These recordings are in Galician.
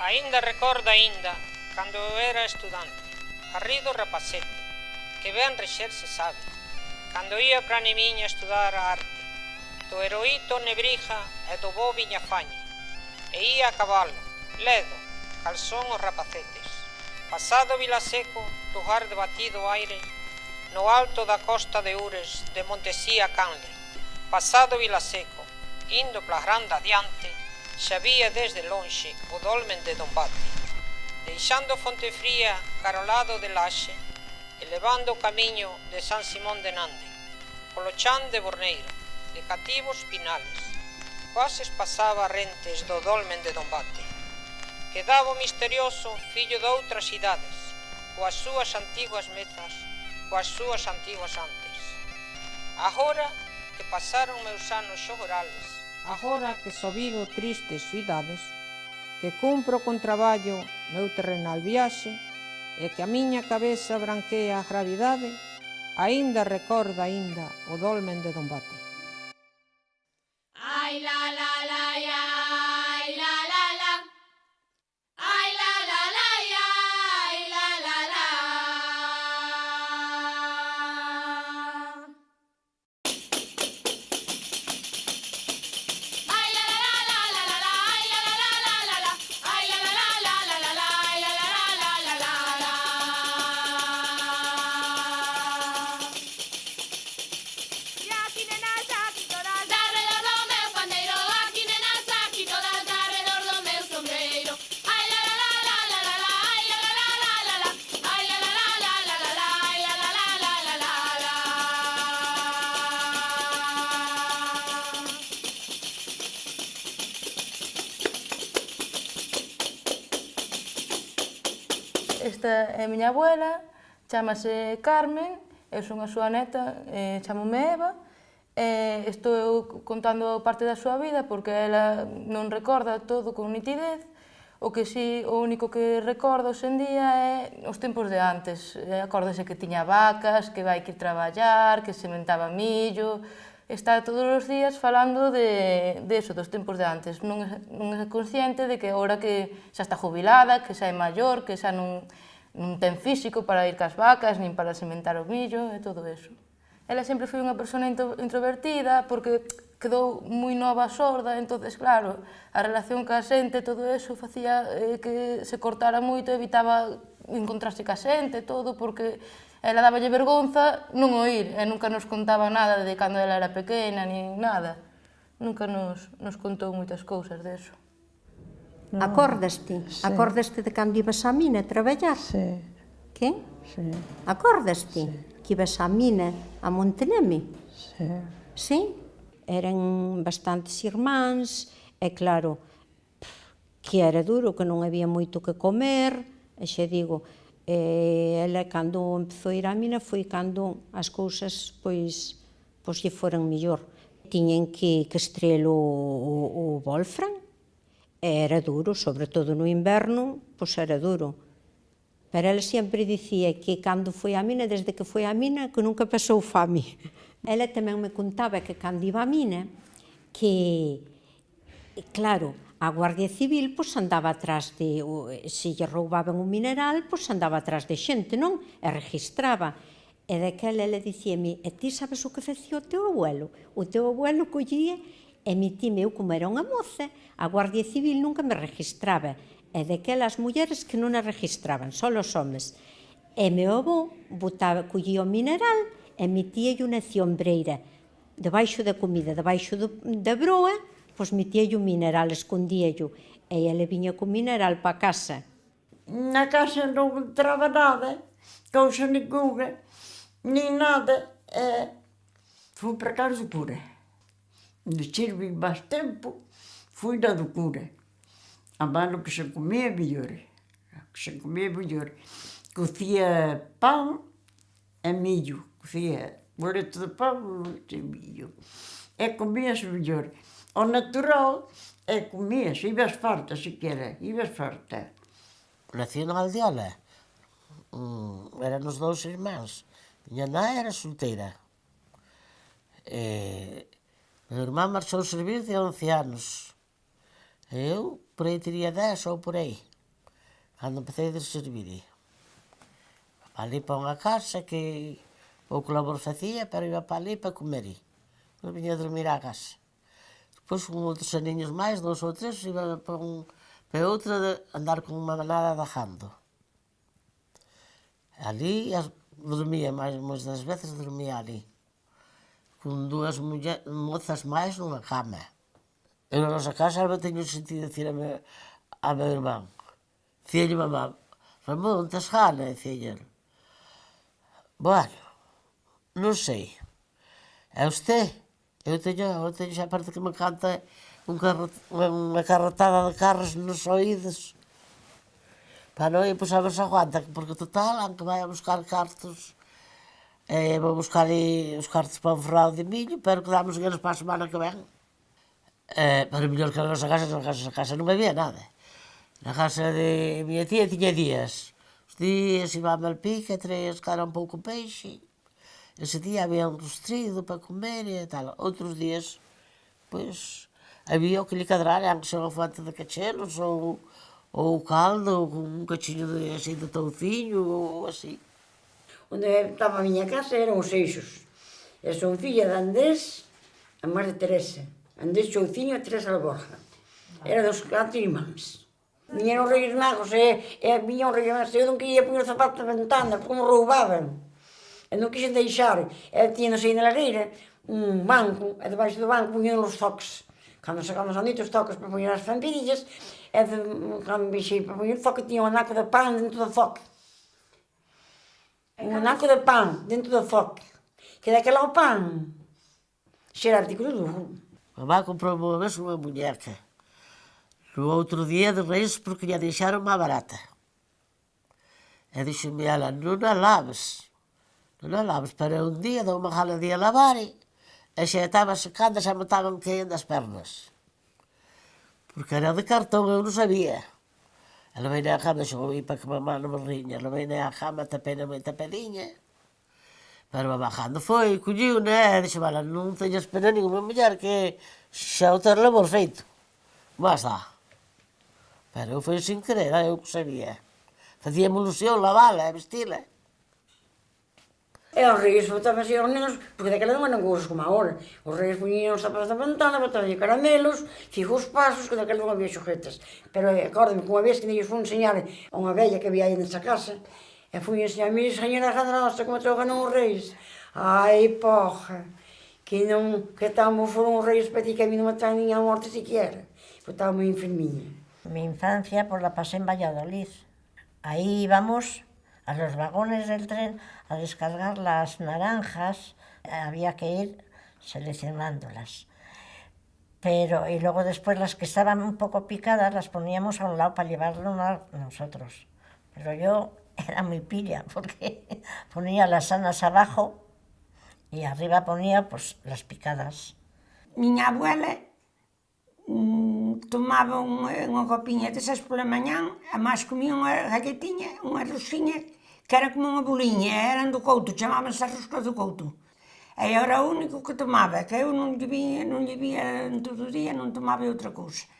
Aínda recordo cando eu era estudante, a rir do rapacete, que ben rexer se sabe, cando ia pra Nemiña estudar a arte, do heroíto Nebrija e do bo Viñafañe, e ia a cabalo, ledo, calzón os rapacetes, pasado Vilaseco, lugar de batido aire, no alto da costa de Ures de Montesía Canle, pasado Vilaseco, indo pla grande adiante, xa vía desde lonxe o dolmen de Dombate, deixando Fontefría cara ao lado de Laxe e levando o camiño de San Simón de Nande, polo chan de Borneiro, de cativos pinales, quases pasaba rentes do dolmen de Dombate. Quedaba o misterioso fillo de outras idades, coas súas antiguas mezas, coas súas antiguas antes. Agora que pasaron meus anos xogorales, agora que só vivo tristes cidades, que cumpro con traballo meu terrenal viaxe e que a miña cabeza branquea a gravidade, aínda recorda o dolmen de Dombate. Ai la la la ya, ai la la la, ai la la la ya, ai la la la. Ai la la la la la la, ai la la la la la, ai la la la la la la, ai la la la la la la. E aquí nenas, aquí todas, alrededor do meu pandeiro, aquí nenas, aquí todas, alrededor do meu sombreiro. Ai la la la la la la, ai la la la la la, ai la la la la la la, ai la la la la la la. Esta é a miña abuela, chámase Carmen, eu son a súa neta, chámome Eva, e estou eu contando parte da súa vida porque ela non recorda todo con nitidez, o único que recorda hoxe en día é os tempos de antes. Acórdase que tiña vacas, que vai que ir traballar, que sementaba millo, está todos os días falando de eso, dos tempos de antes. Non é consciente de que agora que xa está jubilada, que xa é maior, que xa non ten físico para ir cas vacas, nin para sementar o millo e todo eso. Ela sempre foi unha persona introvertida porque quedou moi nova sorda, entonces claro, a relación ca xente, todo eso facía que se cortara moito, evitaba encontrarse ca xente, todo, porque ela daballe vergonza non oír, e nunca nos contaba nada de cando ela era pequena, nin nada. Nunca nos contou moitas cousas deso. Acordaste? Sí. Acordaste de cando ibas á mina a traballar? Sí, Que? sí, Acordaste? Que ibas á mina a Monteneme? sí. Sí? Eran bastantes irmáns, e claro, que era duro, que non había moito que comer, e xa digo, ela cando empezou a ir á mina foi cando as cousas pois lle foran mellor. Tiñen que estrelo o Wolfram, e era duro, sobre todo no inverno, pois era duro. Pero ela sempre dicía que cando foi á mina, desde que foi á mina, que nunca pasou fame. Ela tamén me contaba que cando iba á mina, que, claro, a Guardia Civil pois andaba atrás de, se lle roubaban un mineral, pois andaba atrás de xente, non? E registraba. E daquela ela dicíame, e ti sabes o que facía o teu abuelo? O teu abuelo collía e metime, eu como era unha moza, a Guardia Civil nunca me registraba. E daquelas mulleres que non a registraban, só os homes. E meu avó collía o mineral e metíalle unha ciombreira debaixo da comida, debaixo da broa, pois metíalle o mineral, escondíalle, e ela viña co mineral para casa. Na casa non entraba nada, cousa ninguna, nin nada, fui para casa do cura. De tive máis tempo, fui na do cura. A mano que se comia mellor, Cocía pão e millo, cocía boleto de pão e millo. E comías mellor. O natural, comías, ibas farta sequera, ibas farta. Nací na Aldiola, éramos 2 irmáns. Miña nai era solteira. Meu irmán marchou servir de 11 anos. Eu, por aí teria 10 ou por aí. cando empecé a servir. Para ali para unha casa que pouco labor facía, pero iba para ali para comer. Depois viña a dormir á casa. Depois, con outros aniños máis, 2 ou 3, iba para outra de andar con unha manada de jando. Ali dormía, moitas das veces dormía ali, con 2 mozas máis nunha cama. Eu na nosa casa non teño sentido dicir a meu irmán. Dicíalle mamá, Ramón, tes gana? Dicía ele. Bueno, non sei. E usted? Eu teño xa parte que me canta unha carretada de carros nos oídos. Para non ir, pois a ver se aguanta, porque total, aunque vai a buscar cartos, vou buscar os cartos para un ferrado de millo, pero quedamos en eles para a semana que ven. Pero mellor que na nosa casa non había nada. Na casa de miña tía tiña días. Os días iba a Malpica, traía cara un pouco peixe. Ese día había un rostrido para comer e tal. Outros días, pois, había o que lhe cadrara, aunque xa unha fonte de cachelos, ou caldo, ou un cachiño de touciño, ou así. Onde estaba a miña casa eran os Eixos. E son filla de Andrés e María Teresa. Andrés Chouciño e Teresa Alborja. Era dos 4 irmáns. Viñeron os Reis Magos e viñeron os Reis Magos. Eu non quería poñer os zapatos na ventana, porque me roubaban. E non quixen deixar. E tíanos aí na lareira un banco, e debaixo do banco poñeron os zoques. Cando sacamos a noite os zoques para poñer as fampirillas, e cando vixei para poñer o zoque, tiña un anaco de pan dentro do zoque. Un anaco de pan dentro do zoque. Que daquela o pan xa era artículo duro. Mamá comprou unha vez unha muñeca. No outro día de Reis, porque lle deixaron má barata. E dixo-me ela, non a laves, pero un día dou unha gala de a lavar e xa estaba secando, xa me estaban caendo as pernas. Porque era de cartón, eu non sabía. Ela veio na cama, xogou para que mamá non me riña, ela veio na cama, tapeina moi tapediña. Pero mamá, cando foi, colliu, e dixo, vale, non teñas pena ninguna muller, que xa o ter labor feito. Mas dá. Pero eu foi sin querer, eu que sabía. Facíame ilusión lavala e vestila. E os Reis botaban así aos nenos, porque daquela non eran cousas como agora. Os Reis poñían os zapatos na ventana, botaban caramelos, fijos pasos, que daquela non había xoguetes. Pero acórdame que unha vez que lles fui enseñar a unha vella que había aí nesa casa, e fui enseñar, mire, señora Jadrosa, como trabajan os Reis. Ai, poja, que tan bons foron os Reis para ti que a mí non me traen nin a morte siquiera. Estaba moi enfermiña. Mi infancia pues la pasé en Valladolid. Ahí íbamos a los vagones del tren a descargar las naranjas. Había que ir seleccionándolas. Y luego después las que estaban un poco picadas las poníamos a un lado para llevarlo nosotros. Pero yo era muy pilla porque ponía las sanas abajo y arriba ponía pues las picadas. Miña abuela tomaba unha copiña desas pola mañán, e máis comía unha galletiña, unha rosiña, que era como unha boliña, eran do couto, chamábanse as roscas do couto. E era o único que tomaba, que eu non lle vía en todo o día, non tomaba outra cousa.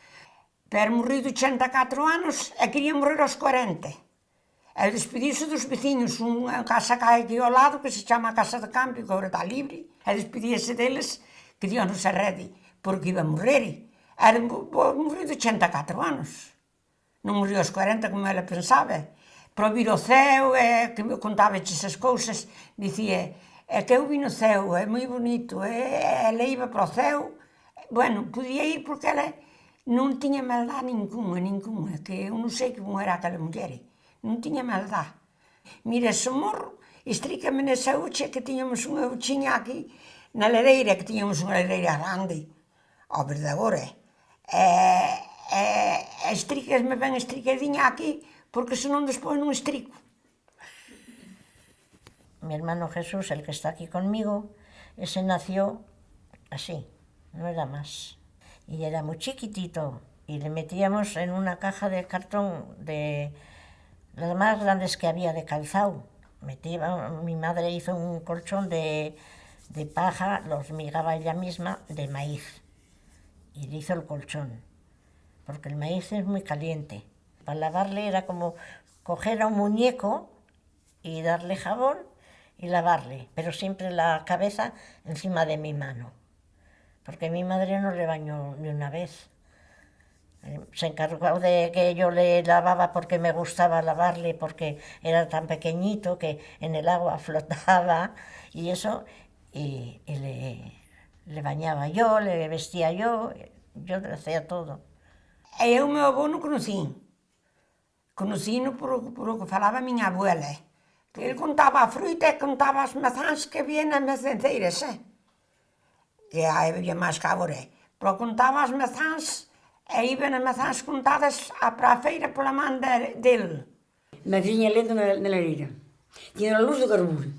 Pero morri de 84 anos e quería morrer aos 40. E despediuse dos veciños, unha casa que hai aquí ao lado, que se chama a Casa de Cambio, que agora está libre, e despedíase deles, que Dios nos arrede, porque iba a morrer. Era morrido de 84 anos. Non morriu aos 40 como ela pensaba. Para vir ao ceo, que me contaba esas cousas, dicía, é que eu vi no ceo, é moi bonito, ela iba para o ceo. Bueno, podía ir porque ela non tiña maldad ninguna, que eu non sei como era aquela muller, non tiña maldad. Mira, ese morro, estrícame nesa ucha, que tiñamos unha uchiña aquí, na lareira, que tiñamos unha lareira grande, ao ver de agora. Estrícasme ben estricadiña aquí, porque senón despois non estrico. Mi hermano Jesús, el que está aquí conmigo, ese nació así, no era más. Y era muy chiquitito, y le metíamos en una caja de cartón de las más grandes que había de calzado. Mi madre hizo un colchón de paja, lo hormigaba ella misma, de maíz. Y le hizo el colchón, porque el maíz es muy caliente. Para lavarle era como coger a un muñeco y darle jabón y lavarle, pero siempre la cabeza encima de mi mano, porque mi madre no le bañó ni una vez. Se encargó de que yo le lavaba porque me gustaba lavarle, porque era tan pequeñito que en el agua flotaba y eso, y le bañaba yo, le vestía yo le hacía todo. E eu, meu avô, non conocín. Conocíno por o que falaba a miña abuela. Ele contaba a fruta e contaba as mazáns que había nas macenceiras, que había máis que agora. Pero contaba as mazáns e iban as mazáns contadas para a feira pola man dele. Madriña lendo na lareira. Tiña a luz do carburo.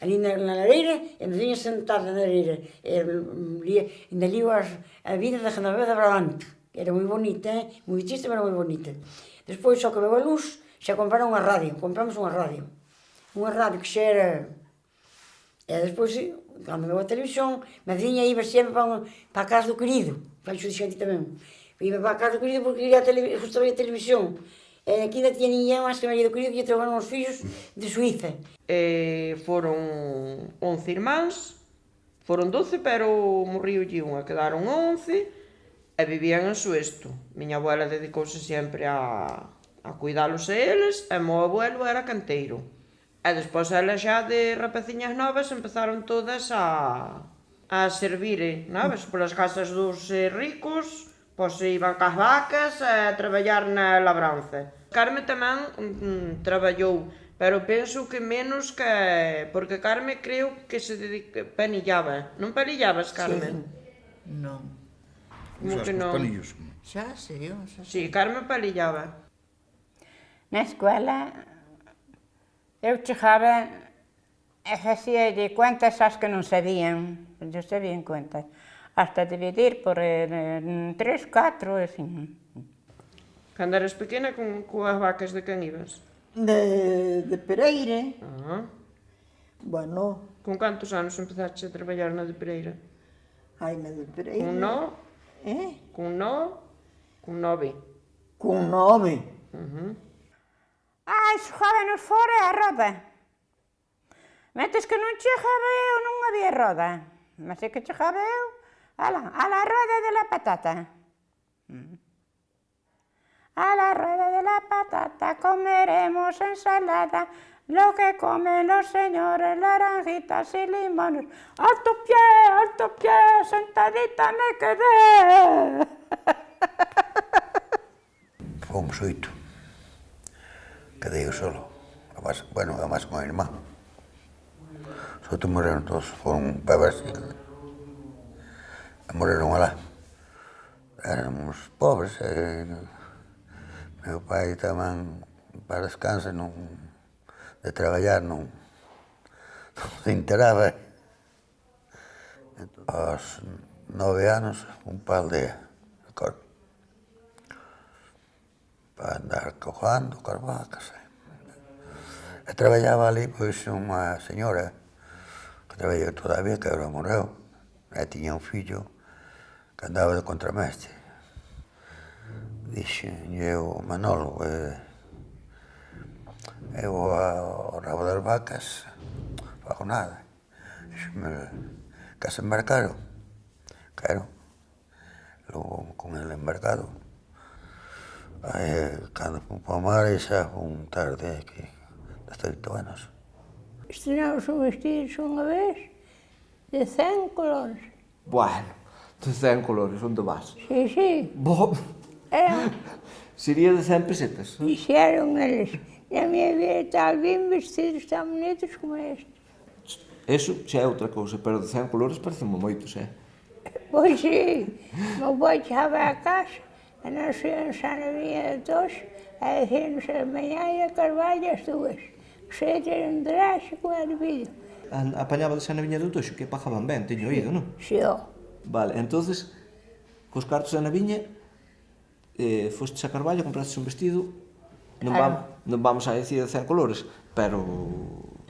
Ali na lareira, e madriña sentada na lareira. Ainda liu a vida da Genoveva Brabante. Era moi bonita, moi triste, pero moi bonita. Despois, só que veu a luz, xa compraron unha radio. Compramos unha radio. Unha radio que xa era... E despois, cando veu a televisión, madriña iba sempre para a casa do querido. Faixo de xente tamén. Iba para a casa do querido porque gustaba a televisión. E aquí ainda tiña ninguén máis que María do Querido que lle trabaron os fillos de Suíza. Foron 11 irmáns, foron 12, pero morriulle unha, quedaron 11, e vivían en Suesto. Miña abuela dedicouse sempre a cuidalos a eles, e meu abuelo era canteiro. E despois elas xa de rapaciñas novas empezaron todas a servir, sabes, polas casas dos ricos, pois iban cas vacas a traballar na labranza. Carme tamén traballou, pero penso que menos que... Porque Carme creo que se panillaba. Non panillabas, Carme? Non. Como que non? Xa, sí, xa. Sí, Carme panillaba. Na escuela eu chegaba e facía de cuentas as que non sabían, eu sabían cuentas, hasta dividir por 3, 4, assim. Cando eras pequena, coas vacas de quen ibas? De Pereira. Bueno. Con cantos anos empezaste a traballar na de Pereira? Ai, na de Pereira. Con 9? Con 9? Con 9. Con 9. Xogábanos fora a roda. Metes que non chegaba eu, non había roda. Mas é que chegaba eu, a la rueda de la patata. A la rueda de la patata comeremos ensalada, lo que comen los señores, naranjitas y limones. ¡Alto pie, sentadita me quedé! Fomos 8. Quedei eu solo. Además con a irmán. Os outros morreron todos, foron para Brasil. Morreron alá. Éramos pobres. Meu pai tamén, para descanse, de traballar, non se enteraba. Aos 9 anos, un pa aldea, recordo. Para andar cojando coas vacas. E traballaba ali, pois, unha señora que traballou todavía, que agora morreu, e tiña un fillo que andaba de contramestre. Dixen eu, Manolo, eu ao rabo das vacas fago nada. Dixenme, queres embarcaro? Quero. Logo, con el embarcado, cando fomos para o mar, xa fomos tarde, que 18 anos. Estrenamos un vestido unha vez de 100 colores. Bueno, de 100 colores, onde vas? Sí. Sería de 100 pesetas? Dixeron eles, na minha vida tal, vim vestidos tan bonitos como este. Eso xa é outra cousa, pero de 100 colores parecen moitos, Pois sí, meu pai chegaba a casa, e nós íamos a na vinha de tos, a dicirnos a manhã e a Carvalho as duas. Sei ter un traxe con hervido. Apañaba xa na viña do Toxo, que pagaban ben, teño oído, non? Sí. Vale, entonces, cos cartos na viña, fostes a Carballo, compraste un vestido, non vamos a decir de 100 colores, pero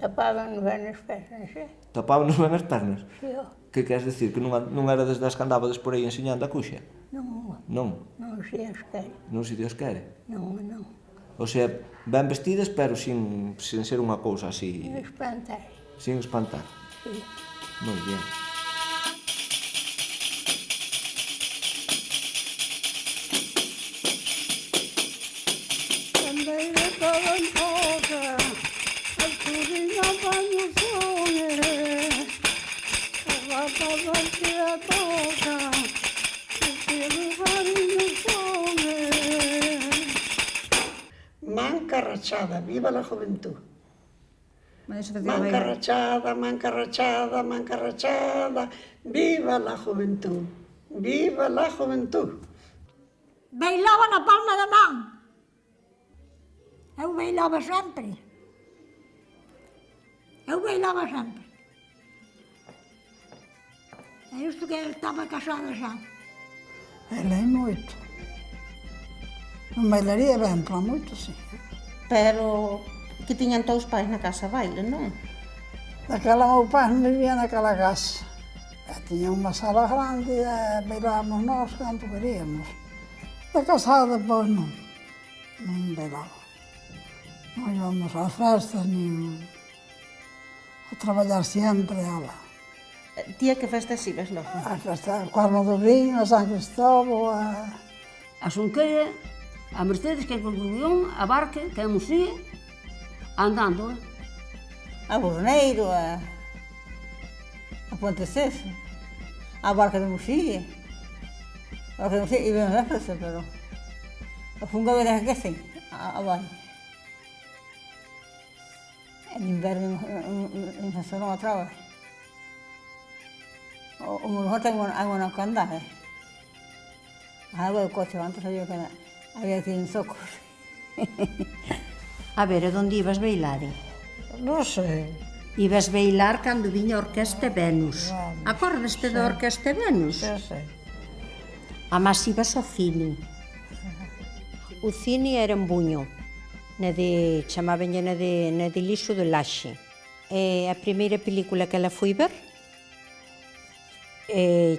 Tapaban ben as pernas, Tapábanos ben as pernas? Si, ó. Que queres dicir? Que non era desde as que andabades por aí enseñando a cuxa? Non, Non? non se as quere. Non se Dios quere? Non, non. O sea, ben vestidas, pero sin ser unha cousa así... Espantar. Sin espantar. Sí. Moi bien. Candeira toda en boca, a churrinha baño soe, a rata que a toca, o cielo baño soe. Manca rachada, viva la juventud. Manca rachada, manca rachada, manca rachada, viva la juventud, viva la juventud. Bailaba na palma da man. Eu bailaba sempre. Eu bailaba sempre. É isto que estaba casada xa. Bailei moito. Non bailaría ben, pero moito, sí. Pero que tiñan todos os pais na casa baile, non? Daquela meu pai non vivía naquela casa. E tiña unha sala grande e bailábamos nós canto queríamos. Da casada, pois non bailaba. Non íbamos ás festas, nin a traballar sempre, ala. Tía, que festas ibas logo? A festa, a Cuerno do Viño, a San Cristóbal, A Xunqueira, a Mercedes, que é Conclusión, a Barque, que é Musía, andando, A Borneiro, a Ponte Ceso, a Barca de Muxía. A Barca de Muxía, iban a festa, pero a funga verás que sim, a Barca. En inverno non se non a traba. O mejor tengo una candada. Algo de coche, antes había que ir en socos. A ver, e onde ibas bailar? non sei. Ibas bailar cando viña a Orquesta Venus. Acordaste da Orquesta Venus? Sí. Amás ibas ao cine. O cine era en Buño, chamabenlle na de Lixo de Laxe. E a primeira película que ela foi ver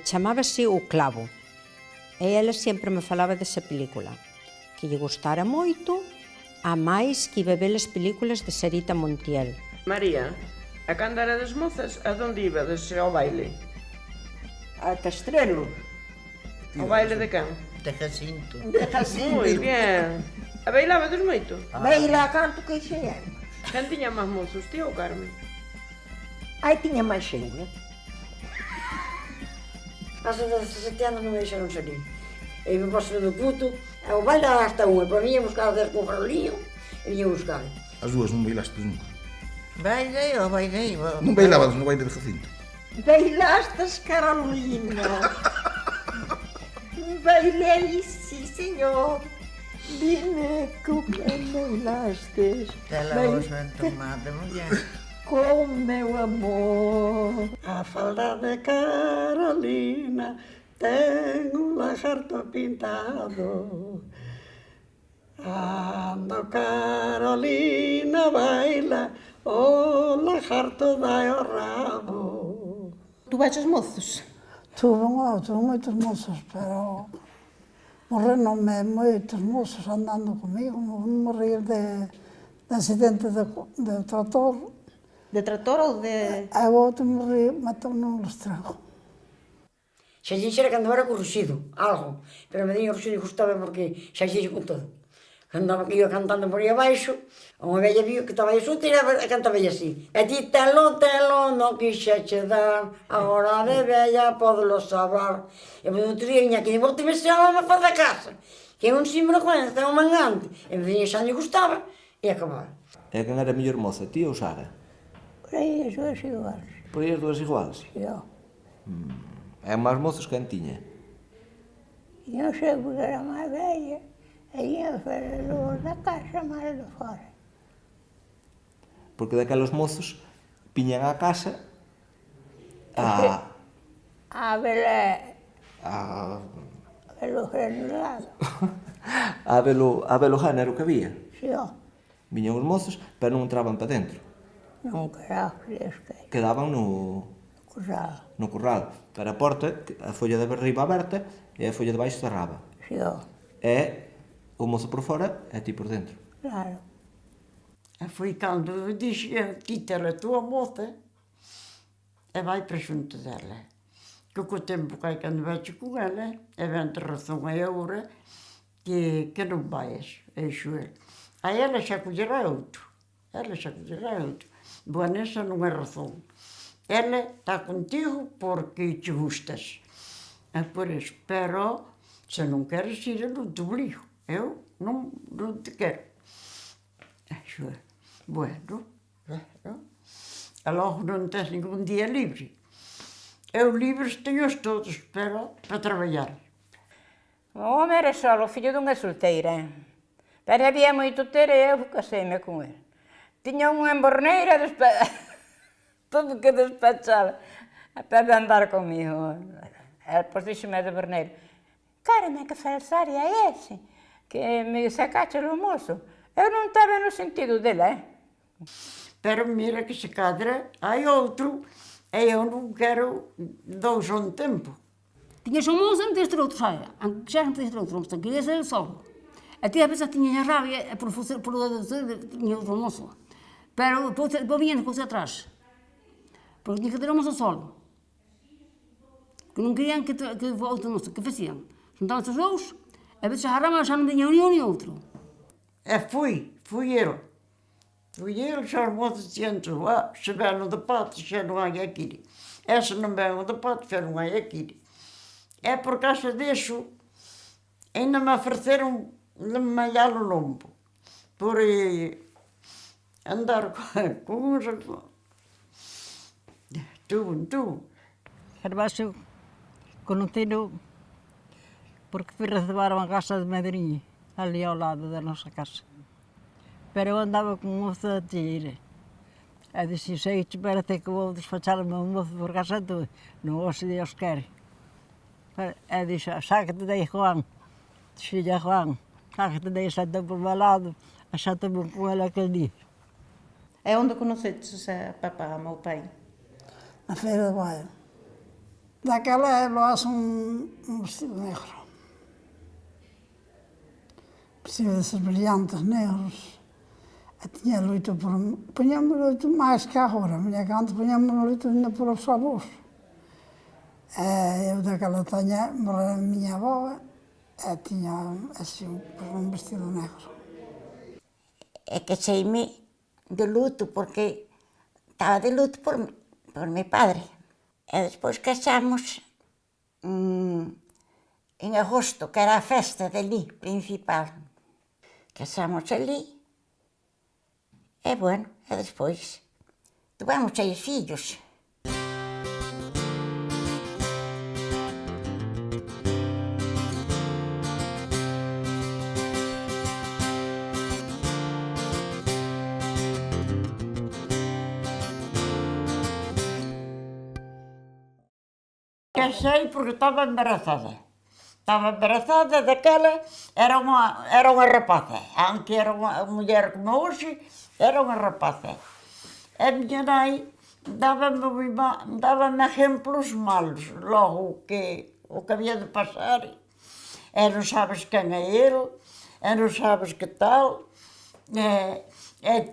chamábase O Clavo. E ela sempre me falaba desa película, que lle gustara moito, a máis que iba ver as películas de Sarita Montiel. María, a cando erades mozas, a donde ibades ao baile? A Castrelo. Ao baile de quen? De Jacinto. De Jacinto. Moi bien. A bailabades moito? Baila canto que xeamos. Quen tiña máis mozos, ti ou Carmen? Aí tiña máis xeña. Hace 17 anos non me deixaron salir. E me paso do puto, e o baile hasta unha, para mí ia buscar a 10 con Carolino, e vinha buscar. As dúas non bailaste nunca? Bailei. Non bailabas no baile de Jacinto? Bailastes, Carolina. Bailei, sí, señor. Dime con quen bailastes. Te la voz ben tomada, muller. Con meu amor. A falda de Carolina ten un lagarto pintado. Ando Carolina baila, o lagarto dai o rabo. Tu vais aos mozos? Tuve moitos mozos, pero morrenome moitos mozos andando comigo. Morri de accidente de trator. De trator ou de... E o outro morri, matou no estrago. Xa dixera cando era corrixido, algo, pero me diño corrixido e gustaba porque xa dixera con todo. Andaba que iba cantando por aí abaixo, unha vella viu que estaba aí sútira e cantaba así. E ti telo, non quixeche dar, agora de vella podelo saber. E me outro día viña aquí, vos te me xamaba a faz da casa, que é un sinvergüenza, un mangante. E me diño xa lle gustaba e acababa. E quen era a mellor moza, ti ou Sara? Por aí as dúas iguais. Por aí as dúas iguales? Si, ó. E máis mozos quen tiña? E non sei porque era máis bella. E ian fer luz da casa máis de fora. Porque daqueles mozos piñan á casa a velo granulado. a velo género que había. Si, ó. Viñan os mozos, pero non entraban para dentro. Non quedaba fresca. Quedaban no curral. Pero a porta, a folla de arriba aberta e a folla de baixo cerraba. Xo. E o mozo por fora e ti por dentro. Claro. E foi cando dixen, quítala a tua moza e vai para xunto dela. Que co tempo que hai cando veche con ela, e vente razón a agora, que non vayas, eixo el. A ela xa collerá outro. Bueno, esa non é razón. Ela está contigo porque te gustas. É por iso. Pero, se non queres ir, eu non te obligo. Eu non te quero. Eixo é. Bueno. E logo non tens ningún día libre. Eu libres teños todos, pero para traballar. O home era só o fillo dunha solteira. Pero había moito ter e eu caseime con ele. Tiña unha emborneira todo que despachaba para andar comigo. Pois díxome de borneiro, Carme, que falsaria é ese? Que me sacache o mozo. Eu non estaba no sentido dela, Pero mira que se cadra hai outro e eu non quero dous a un tempo. Tiñas un mozo e non tens ter outro, saia. Aunque xa non tens ter outro, que queria ser solo. A ti a veces tiñas rabia por tiña outro mozo. Pero depois viñan depois atrás. Porque tiña que ter o mozo solo. Que non querían que outro mozo. Que facían? Xuntaban-se os dous, e a veces a rama xa non tiña un ni outro. E fui eu. Fui eu, xa os mozos dixen, se ven o de pato, xa non hai aquí. E se non ven o de pato, xa non hai aquí. É por causa disso, ainda me ofereceron de mallar o lombo. Por andar con uns... Tú. Gervasio, conocido porque fui receber unha casa de madrinha, ali ao lado da nosa casa. Pero eu andaba con un mozo de tire. E dixi, sei, espérate que vou despachar o meu mozo por casa tu, non o se Dios quere. E dixo, xa que te dei Juan, dixille a Juan, xa que te dei xato por meu lado, a xato con ela aquel día. E onde conoceches a papá, a meu pai? Na Feira de Baio. Daquela levas un vestido negro. Vestido desses brilhantes negros. E tiña loito por... Poñamos loito máis que agora, mira que antes poñamos loito ainda por os avós. E eu daquela taña, morreu a miña avó, e tiña así un vestido negro. E que cheime de luto porque estaba de luto por mi padre. E despois casamos en agosto, que era a festa dali, principal. Casamos ali, e bueno, e despois tivemos 6 fillos. Casei porque estaba embarazada. Estaba embarazada daquela, era unha rapaza. Aunque era unha muller como hoxe, era unha rapaza. A miña nai daba-me exemplos malos, logo o que había de pasar. E non sabes quen é ele, e non sabes que tal, e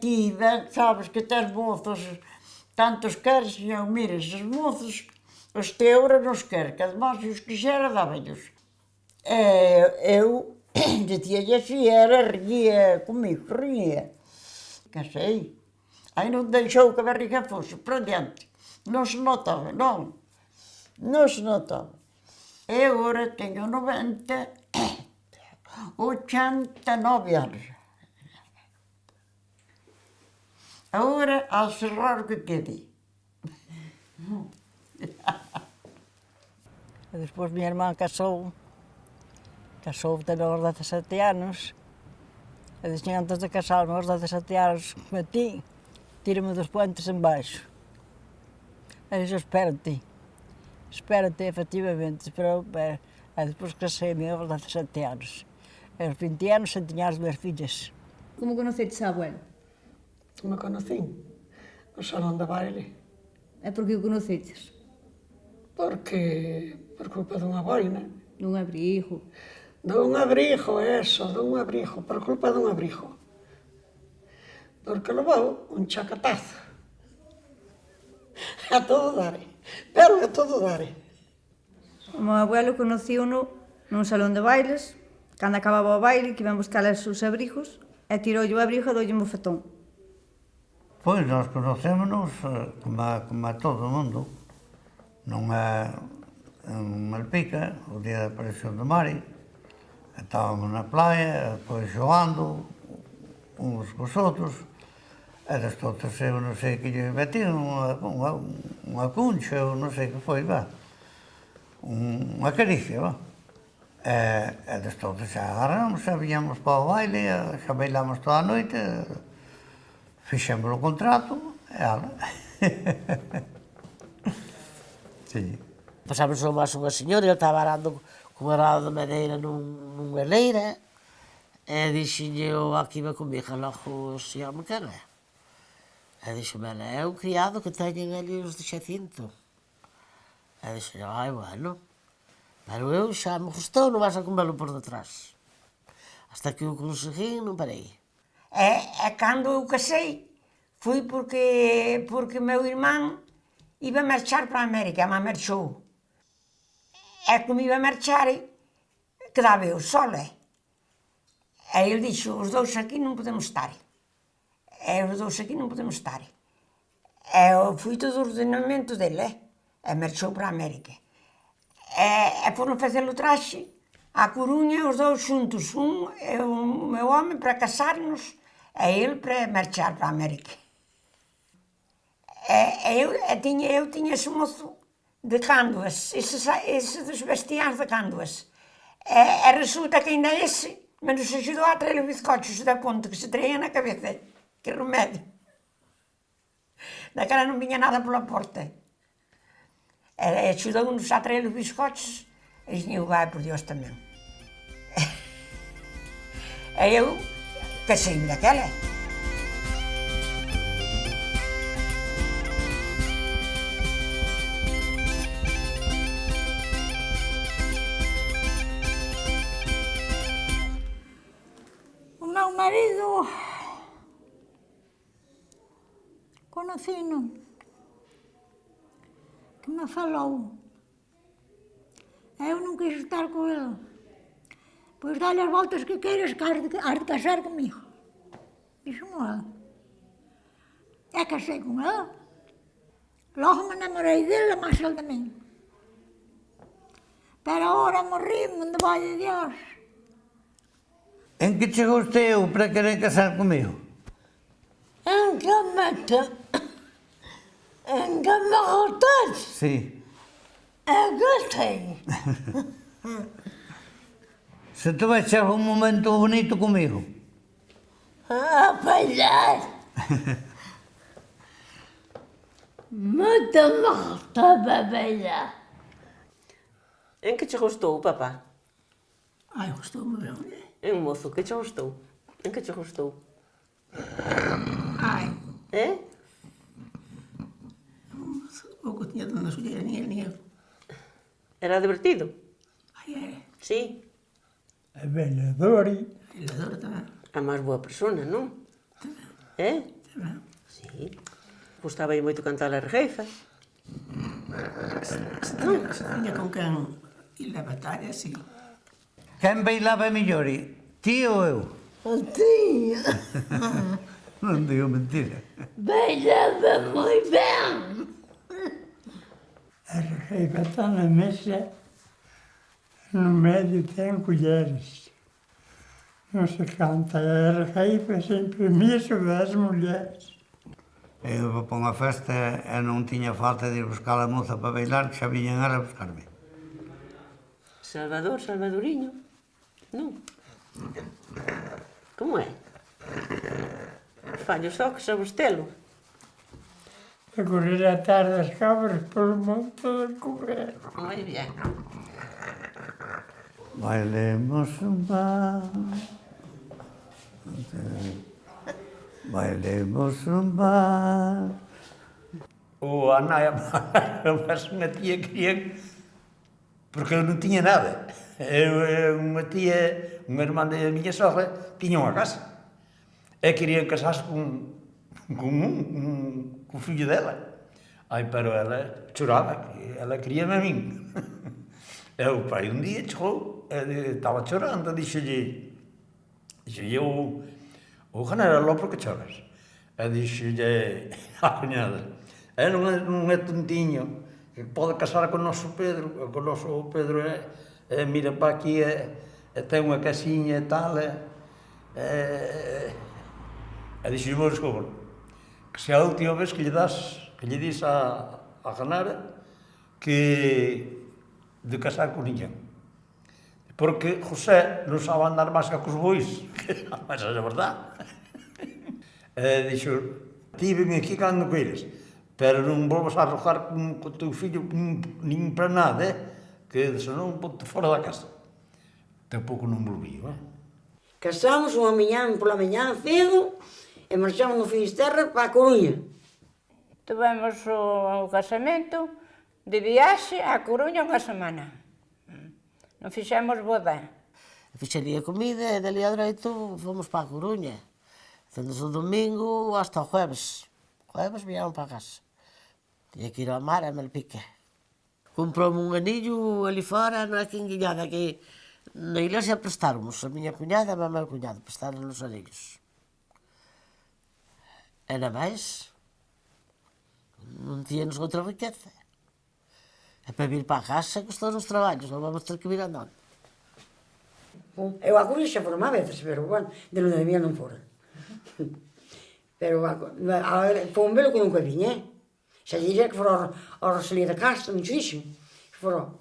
ti sabes que tes mozos, tantos queres, e eu, mira, esses mozos, os teus non os quero, que además os quixera dáballos. Eu dicía-lle así, ría comigo, ría. Casei. Aí non deixou que a barriga fose para diante. Non se notaba, non. Non se notaba. E agora teño 89 anos. Agora, a cerrar o que quede. E despois minha irmã casou também aos 17 anos. E dixen, antes de casar-me aos 17 anos, como a ti, tira-me dos puentes em baixo. E dixo, espera-te, efetivamente, esperou. E depois casei-me aos 17 anos. E aos 20 anos tinha as 2 filhas. Como conoceches a abuela? Como conocí? o salón de baile. E por que o conoceches? Porque, por culpa dunha boina. Dun abrigo. Dun abrigo, eso, dun abrigo, por culpa dun abrigo. Porque levou un chacatazo. A todo dare, pero a todo dare. O meu abuelo conocío-no nun salón de bailes, cando acababa o baile, que iban buscar os seus abrigos, e tiroulle o abrigo e doulle un bofetón. Pois, nós conocémonos como a todo o mundo. Non é en Malpica, o día da aparición de Mari, estábamos na playa, depois xogando, uns cos outros, e destonces eu non sei que lle metiron unha cuncha, ou non sei que foi, va, unha caricia, va. E destonces xa agarramos, xa viñamos para o baile, xa bailamos toda a noite, fixemos o contrato, e ala. Sí. Pasamos máis unha señora, ele estaba arando cun arado de madeira nunha leira, e dixenlle eu aquí ve comigo, logo se home que é. E dixeme ela, é un criado que teñen ali os de Xacinto. E dixenlle, ai, bueno, pero eu xa me gustou, non vas a comelo por detrás. Hasta que o conseguí, non parei. E cando eu casei, foi porque meu irmán iba a marchar para a América, me marchou. E como iba a marchar, quedaba eu sola. E ele dixo, os dous aquí non podemos estar. E os dous aquí non podemos estar. E foi todo o ordenamento dele, e marchou para a América. E foron facer o traxe á Coruña, os dous xuntos, o meu home para casarnos, e ele para marchar para a América. Eu tiña ese mozo de Cándoas, ese dos vestiáns de Cándoas. E resulta que ainda ese me nos ajudou a traer os bizcochos da ponte que se traía na cabeza. Que remedio. Daquela non viña nada pola porta. E ajudou-nos a traer os bizcochos e dixen, vai por Dios tamén. E eu casei-me daquela. O meu marido conocino que me falou. Eu non quis estar con ele. Pois dá-lhe as voltas que queiras que has de casar comigo. Dixo-me ela. E casei com ele. Logo me namorei dele, mais ele de mim. Pero agora morri-me, onde vai de Dios. En que chegou usted eu para querer casar comigo? En que me gostas? Sí. Gostei. Se tu vais ter un momento bonito comigo. A bailar. Moito me gostaba bailar. En que che gustou, papá? Ai, gostou-me ben. En mozo, que che gustou? En que che gustou? Ai. O que tiña donde suya ni eu. Era divertido? Ai, era. Sí. É bailadori. Bailador tamén. A máis boa persona, non? Tamén. Sí. Gustaba moito cantar a regueifa. Se tiña con quen ir a batalla, sí. Quen bailaba mellor, ti ou eu? O tío. Non digo mentira. Bailaba moi ben. A regueifa está na mesa, no medio ten colleres. Non se canta, a regueifa sempre miso das mulleres. Eu vou para unha festa e non tiña falta de ir buscar a moza para bailar, que xa viñan a buscarme. Salvador, Salvadoriño? Non? Como é? Fallo só que sabes telo. A correr atrás das cabras polo monte de correr. Moi bien. Bailemos zumba. Bailemos zumba. ou a nai, mas unha tía querían, porque eu non tiña nada. Unha tía, unha irmán da miña sogra, tiña unha casa. E querían casarse con o fillo dela. Ai, pero ela choraba, ela queríame a min. E o pai un día chegou, estaba chorando, dixolle, o Generalo, por que choras? E dixolle a cuñada, non é tontiño, que pode casar con o noso Pedro, con o noso Pedro mira para aquí, ten unha casiña e tal, e dixolle, vos descubro, que se a última vez que lle dis a Genara que de casar con niña. Porque José non sabe andar máis que cos bois, mas é a verdade. E dixo, ti ven aquí cando queires, pero non volvas a arrojar con teu fillo nin para nada, que senón ponte fora da casa. Tampouco non volví, Casamos unha miñán pola miñán cedo e marchamos no Finisterre para a Coruña. Tivemos o casamento de viaxe a Coruña unha semana. Non fixemos boda. Fixería comida e dali a dereito fomos para a Coruña. Desde o domingo hasta o jueves. Jueves viaron para casa. Tinha que ir ao mar a Melpique. Comprou-me un anillo ali fora, non é que enguiñada, que na iglesia prestáramos, a miña cuñada e a meu cuñado, prestaron os anillos. E na máis, non tíanos outra riqueza. E para vir para a casa custou os traballos, non vamos ter que vir andando. Eu a Coruña xa foron má veces, pero, bueno, de luna de mía non fora. Pero, foi un velo que nunca vin, Xa diría que fora ao Rosalía de Castro, non te dixen? E que fora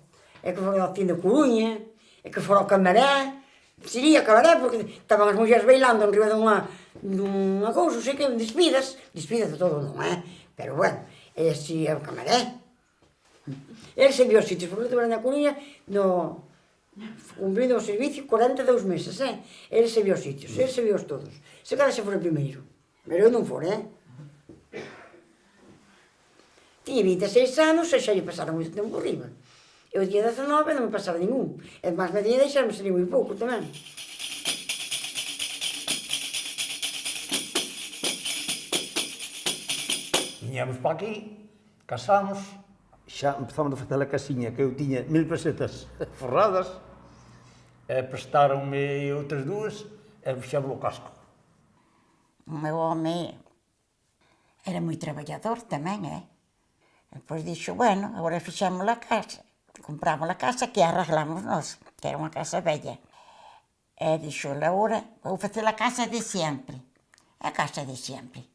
ao Cine de Coruña, e que fora ao Camaré. Sería Camaré, porque estaban as mulleres bailando en riba dunha cousa, sei que despidas de todo non, Pero, bueno, si é o Camaré. Ele se viu os sitios, porque eu na Coruña, cumprindo o servicio 42 meses, Ele se viu os sitios, ele se viu os todos. Se cada xa fora primeiro, pero eu non fora, Tiña 26 anos e xa lle pasara moito tempo arriba. E o día 19 non me pasara ningún. E máis me tiña deixarme salir moi pouco tamén. Viñamos para aquí, casamos, xa empezamos a facer a casiña, que eu tiña 1000 pesetas forradas, e prestaronme outras dúas, e fixamos o casco. O meu home era moi traballador tamén, Depois dixo, bueno, agora fixemos a casa, compramos a casa que arreglamos nós, que era unha casa bella. E dixo, agora vou facer a casa de sempre. A casa de sempre.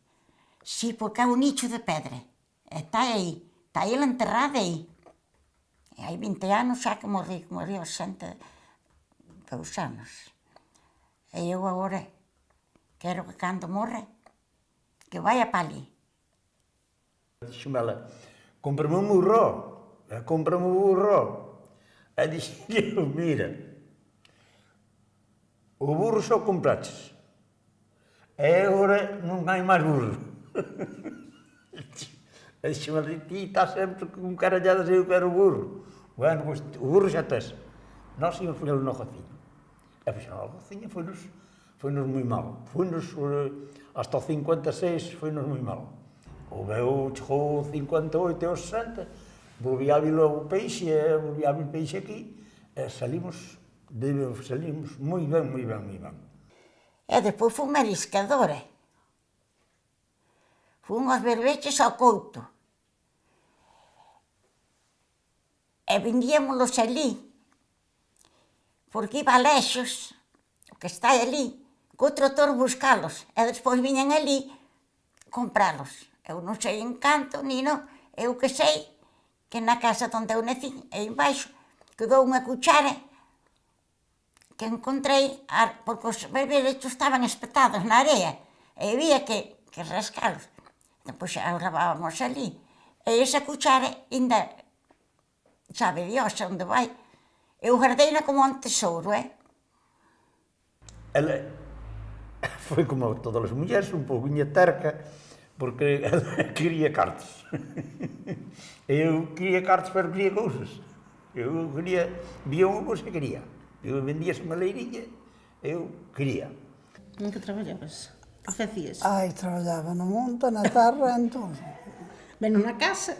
Sí, porque é un nicho de pedra. E está aí ela enterrada aí. E hai 20 anos xa que morri aos 62 anos. E eu agora quero que cando morre, que vaya para ali. Dixo-me ela, cómprame un burro, cómprame un burro. E dixo, mira, o burro só compraches, e agora non hai máis burro. E dixo-me, ti estás sempre con caralladas e eu quero o burro. Bueno, pois o burro xa tes. Nós íamos poñelo no raciño. E fixemos o raciño, foi-nos moi mal. Foi-nos, hasta o 56, foi-nos moi mal. O meu chegou 58 e 60, volví a vir o peixe, volví a vir peixe aquí, e salimos moi ben, moi ben, moi ben. E depois fui mariscadora. Fui aos berbeches ao Couto. E vendíamolos ali, porque iba a Lexos, o que está ali, co trator buscalos, e despois viñan ali compralos. Eu non sei en canto, ni non. Eu que sei que na casa onde eu nací, aí embaixo, quedou unha cuchara que encontrei, porque os berberechos estaban espetados na area, e había que rascalos. Depois xa os lavábamos ali. E esa cuchara ainda, sabe Dios onde vai. Eu guardeina como un tesouro, Ela foi como todas as mulleres, un pouquinho terca, porque ela quería cartos. Eu quería cartos, pero quería cousas. Eu quería, vía unha cousa que quería. Eu vendíase unha leiriña, eu quería. En que traballabas? Que facías? Ai, traballaba no monte, na terra, en todo. Menos na casa.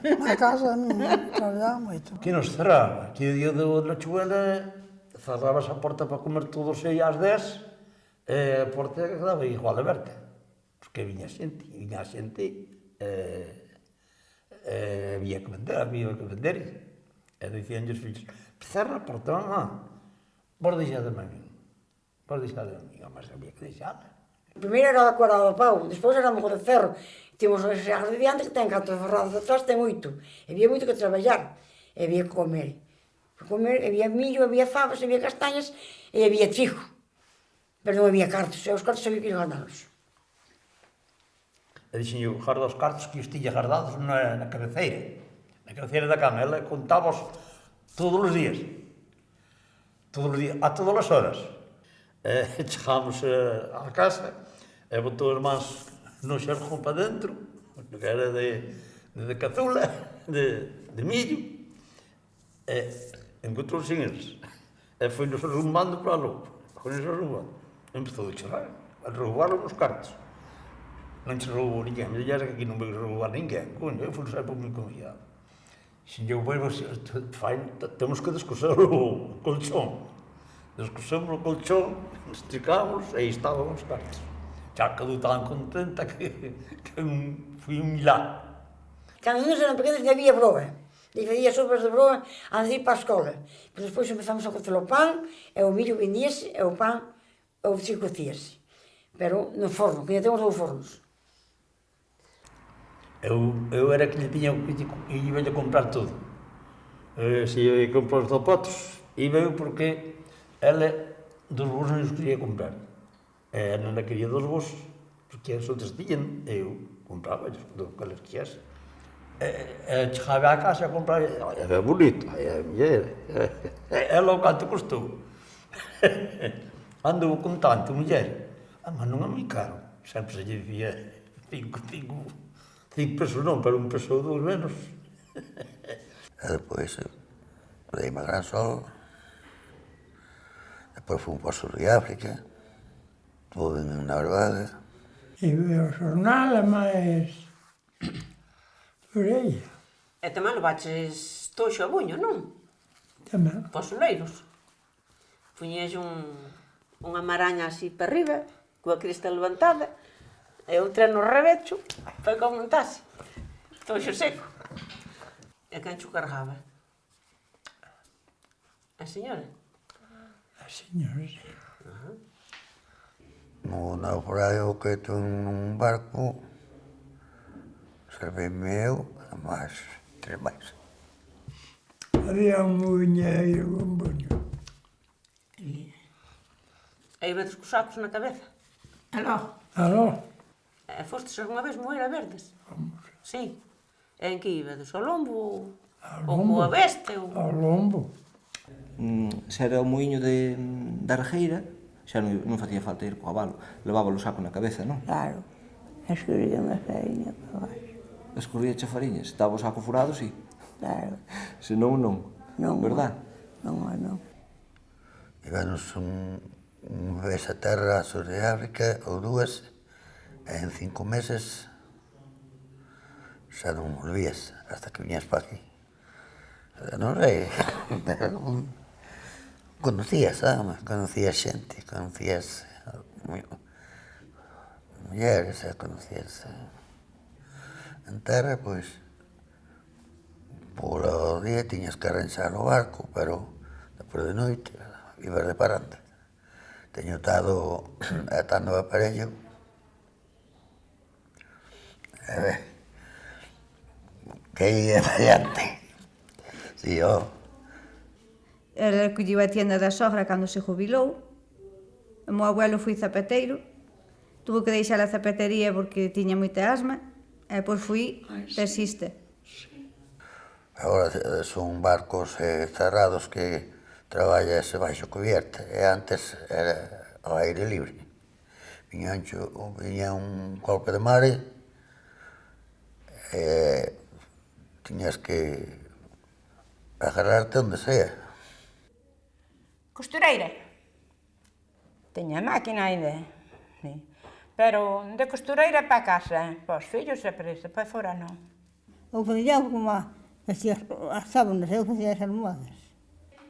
Na casa non traballaba moito. Que nos cerraba, que o día da chuela cerrabas a porta para comer todos e ás 10, e a porta quedaba igual aberta, porque viña xente, había que vender, e dicían os filhos, cerra a porta, vos deixade-me a min, mas había que deixar. Primeiro era a cuadrada de pau, despois era mogo de ferro. Tínhamos os xerros de diante que ten canto ferrados atrás, ten 8. E había moito que traballar, e había que comer. Para comer, había millo, había fabas, había castañas, e había trigo. Pero non había cartos, e os cartos había que ir gandalos. E dixen eu, garda os cartos que os tiña guardados na cabeceira da cama. Ela contábaos todos os días, a todas as horas. Chegámos á casa, e botou as mans no xerrón para dentro, que era de cazula, de millo, e encontrou sin eles. E foi-nos arrumbando para logo, empezou a chorar, a roubaron os cartos. Non se roubou ninguén, me dixera que aquí non vai roubar ninguén, coño, eu fui sempre moi confiado. Se eu vou, temos que descoser o colchón. Descosemos o colchón, esticámos e aí estaban os cartos. Xa quedou tan contenta que foi un milagre. Cando nós eran pequenos non había broa. E facía sopas de broa antes de ir para a escola. Pero despois empezamos a cocer o pan, e o millo vendíase, e o pan, o se cocíase. Pero no forno, que já temos 2 fornos. Eu era que lle tiña, e iba a comprar todo. Se eu ia comprar os zapatos, iba eu porque ela dos vos non os quería comprar. E non quería dos vos, porque os outros tiñan, eu compraba do que les quixese. E chegaba a casa a comprar, era bonito, a muller. Ela o canto costou. Andou con tanto, muller. Mas non é moi caro. Sempre se lle dicía 5 pesos non, pero 1 peso ou 2 menos. E depois, deime a Gran Sol, depois fui para o sur de África, estuve en Noruega. E o xornal é máis por aí. E tamén levaches toxo a buño, non? Tamén. Para os oleiros. Puñes unha maraña así para arriba, coa crista levantada, e un tren no revecho, para que aumentase. Toxo seco. E quen cho cargaba? A señora? A señora, sí. No naufragio que tuve nun barco, servíme eu, e máis 3 máis. Había un muñeiro con buño. E ibedes cos sacos na cabeza? Aló. E fostes algunha vez moer a verdes? Vamos. Sí. E en que ibedes? Ao lombo? Ou coa veste? Ao lombo. Se era o muiño da Regueira, xa non facía falta ir co cabalo, levaba o saco na cabeza, non? Claro. Escorría unha fariña para baixo. Escorría che fariñas, estaba o saco furado, sí. Claro. Se non, non. Non, verdad? Non. Íbamos un vez a terra a sur de África, ou 2, e en 5 meses xa non volvías, hasta que viñas para aquí. Non sei, conocías, conocías xente, conocías mulleres, conocías en terra, pois, polo día tiñas que arranxar o barco, pero despois de noite ibas reparando. Teño estado atando o aparello, que ia adiante. Si, Ela colliu a tienda da sogra cando se jubilou. O meu abuelo foi zapateiro. Tuvo que deixar a zapatería porque tiña moita asma. E depois fui taxista. Agora son barcos cerrados que traballas baixo cubierta. E antes era ao aire libre. Viña un golpe de mare tiñas que agarrarte onde sea. Costureira. Teña máquina ainda, sí. Pero de costureira para casa, para os fillos e para iso, para fora non. Eu facía como facía as sábanas, eu facía as almohadas.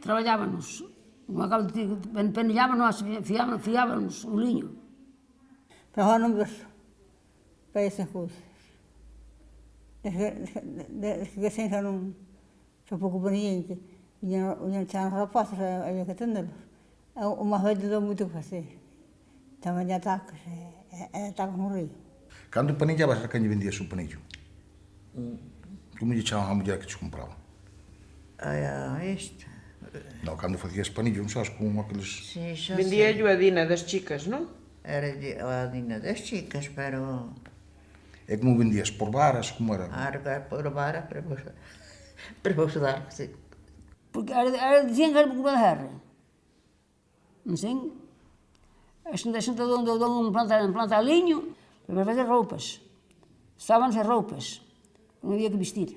Traballábamos, como acabo de dizer, penellábamos, fiábamos o liño. Pero agora non vexo para esas cousas. Desde que sen xa non pouco por ninguén, que viñan xa os rapazes, había que atendelos. O máis velho deu moito que facer. Tamén de atacos, e atacos no río. Cando panillavas, a quen lle vendías o panillo? Como lle chaman a muller que te compraba? Esta. Non, cando facías panillo, non sabes, con aqueles... Sí, xa Vendía sei. yo a Dina das chicas, non? Era a Dina das chicas, pero... E como vendías? Por varas? Como era? Por vara, para vos dar, sí. Porque dicían que era por culpa da guerra. Non sei. A xente dou un planta liño para fazer roupas. Sábanas e roupas. Non había que vestir.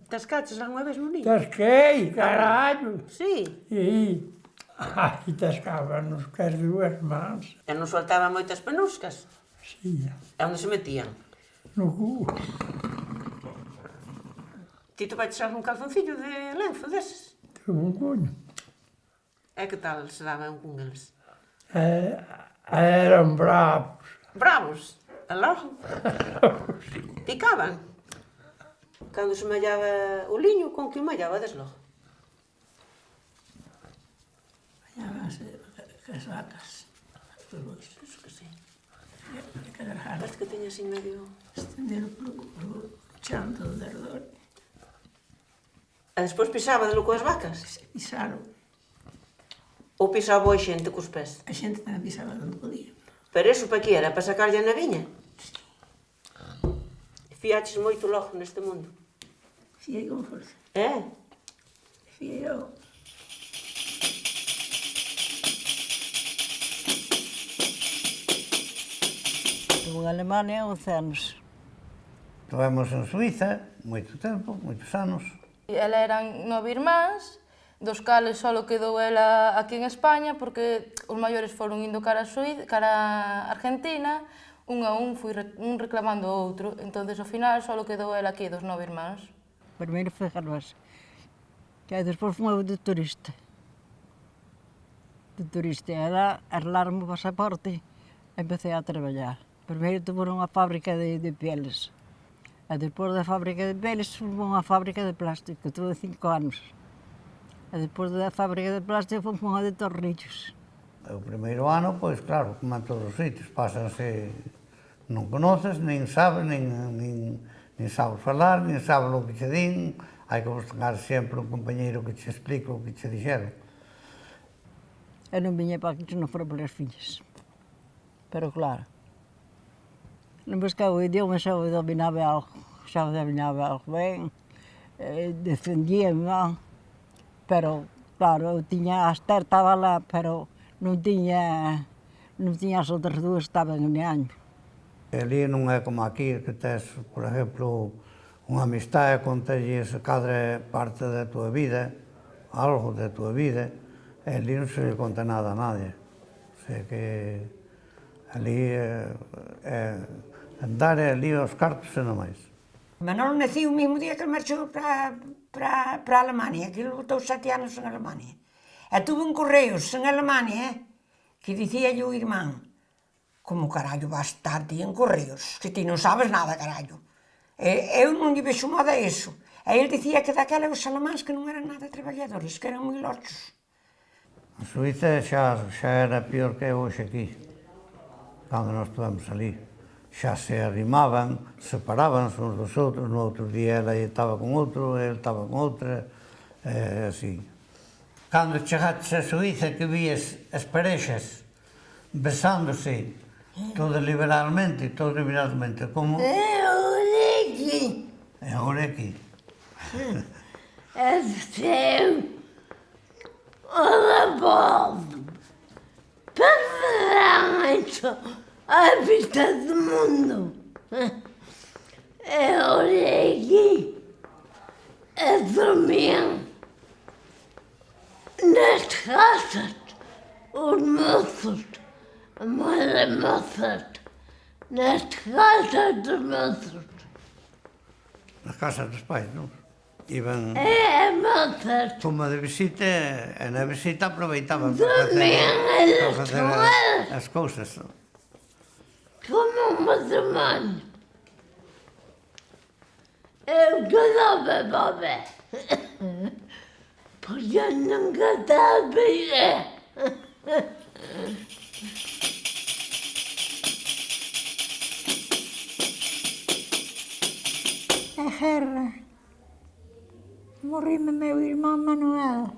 Tascaches algunha vez no niño? Tasquei, caralho! Sí? E tascábamos que as dúas mans. E non soltaban moitas penuscas? Sí. E onde se metían? No cu. Ti te vais algún calzoncillo de lenzo deses? Tuve un cuño. E que tal se daban con eles? Eran bravos. Bravos? E logo? Picaban? Cando se mallaba o liño, con que o mallabades logo? Mallábanse as vacas. Penso que sí. Parece que teña así medio... Estender polo chanto do derredor. E despois pisabadelo coas vacas? Pisaron. Ou pisaba a xente cos pés? A xente tamén pisaba onde podía. Pero iso para que era? Para sacarlle a naviña? Fiaches moito logo neste mundo? Fiei con forza. Fiei eu. Estuve en Alemania 11 anos. Estivemos en Suiza moito tempo, moitos anos. Ela eran 9 irmáns, dos cales só quedou ela aquí en España porque os maiores foron indo cara a Argentina, un a un foi un reclamando o outro, entonces ao final só quedou ela aquí dos 9 irmáns. Primeiro foi Carvás, que despois fui de turista. De turista, era arreglar-me o pasaporte, empecé a trabalhar. Primeiro tuve unha fábrica de pieles. E despois da fábrica de pieles fui unha fábrica de plástico, tuve 5 anos. E despois da fábrica de plástico fui unha de tornillos. O primeiro ano, pois claro, como en todos os sitios, pásanse, non conoces, nin sabes, nin sabes falar, nin sabes o que che din, hai que buscar sempre un compañeiro que che explique o que che dixeron. Eu non viña para aquí se non fora polas fillas. Pero claro, non buscaba o idioma, xa o dominaba algo ben, defendíame, pero claro, eu tiña, a Esther estaba lá, pero non tiña as outras dúas, estaban en año. Ali non é como aquí, que tes, por exemplo, unha amistade, contelles cada parte da tua vida, algo da tua vida, e ali non se le conta nada a nadie. O sea que ali andar ali aos cartos e non máis. Manolo naciu o mesmo día que marchou para Alemania, que ele botou 7 anos en Alemania. E tuve un correos en Alemania, que dicía o irmán, como carallo vas estar ti en correos, que ti non sabes nada, carallo. Eu non lle vexo moda iso. E ele dicía que daquela os alemáns que non eran nada traballadores, que eran moi lochos. A Suíza xa era pior que hoxe aquí, cando nós estivemos ali. Xa se arrimaban, separábanse uns dos outros, no outro día ela estaba con outro, ele estaba con outra, así. Cando chegaches a Suíza que vías as parexas besándose todo liberalmente, como... É agora aquí. Hola, Bob. Perfecto. A vista do mundo. olhei aqui, dormiam nas casas, os moços, a mãe moças, nas casas dos moços. Nas casas dos pais, non? Iban Moças. como de visita, e na visita aproveitaban Dormían para facer elas as cousas. como uma semana. Eu casava, babé. Porque eu nunca sabia. A guerra. Morrime meu irmão Manuel.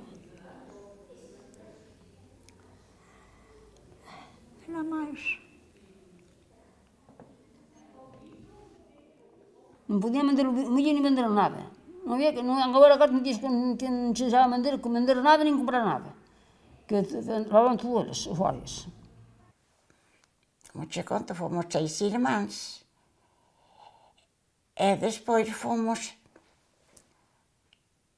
Era máis. Non podía vender, nin vender nada. Non había, agora me diz que non precisaba vender nada nin comprar nada. Que trababan todos eles, os guardias. Como che conto, fomos 6 irmáns. E despois fomos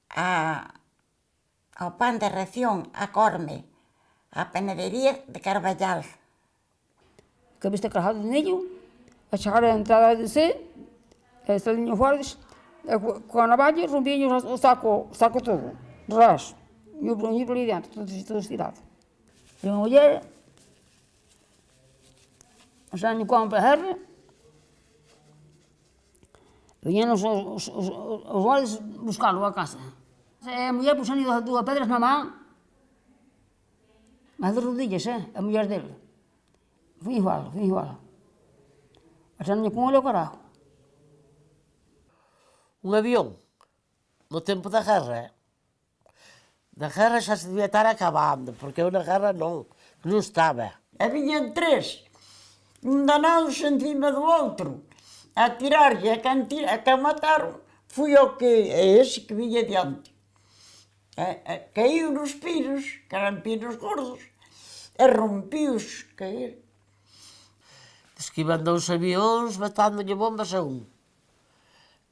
ao Pan de Reción, a Corme, a Panadería de Carballal. Que viste carregado de millo, a chegar a entrada de C, e saliños guardias, con a navalla rompían o saco todo, ras, e o por ali dentro, todo estirado. E unha muller, xa non compra herre, viñeron os guardias buscalo a casa. E a muller puxan dúas pedras na man, mas de rodillas, a muller dele. Fui igual. Xa non lle con ele o carajo. Un avión, no tempo da guerra, xa se debía estar acabando, porque eu na guerra non estaba. E viñan 3, un danados encima do outro, a tirarlle, a que mataron, fui o que, ese que viña diante. Caíu nos pinos, que eran pinos gordos, e rompios, caír. Diz que iban 2 avións matándolle bombas a un.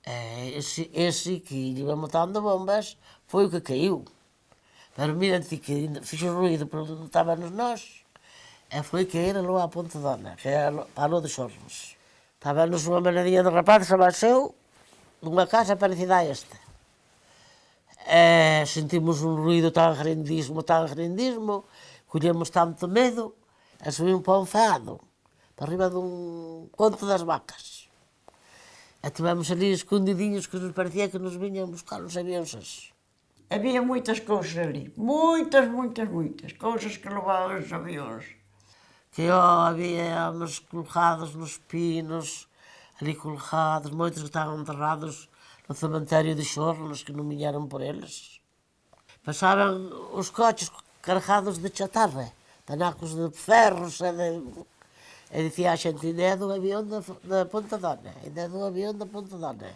Ese que iba matando bombas foi o que caiu. Pero mira, que fixo ruído por onde estábamos nós, e foi cair aló a Pontedona, que é para aló de Xornes. Estábamos unha manadinha de rapazes abaixou dunha casa parecida a esta. Sentimos un ruído tan grandísimo, collemos tanto medo, e subimos para un feado, para arriba dun conto das vacas. E tivemos ali escondidinhos que nos parecía que nos viñan buscar os avións. Había moitas cousas ali, moitas cousas que levaban os avións. Que habíamos colgados nos pinos, ali colgados, moitos que estaban enterrados no cementerio de Xornes, que non viñeron por eles. Pasaban os coches cargados de chatarra, tanacos de ferros e dicía a xente, ainda é do avión da Pontedona, ainda é do avión da Pontedona.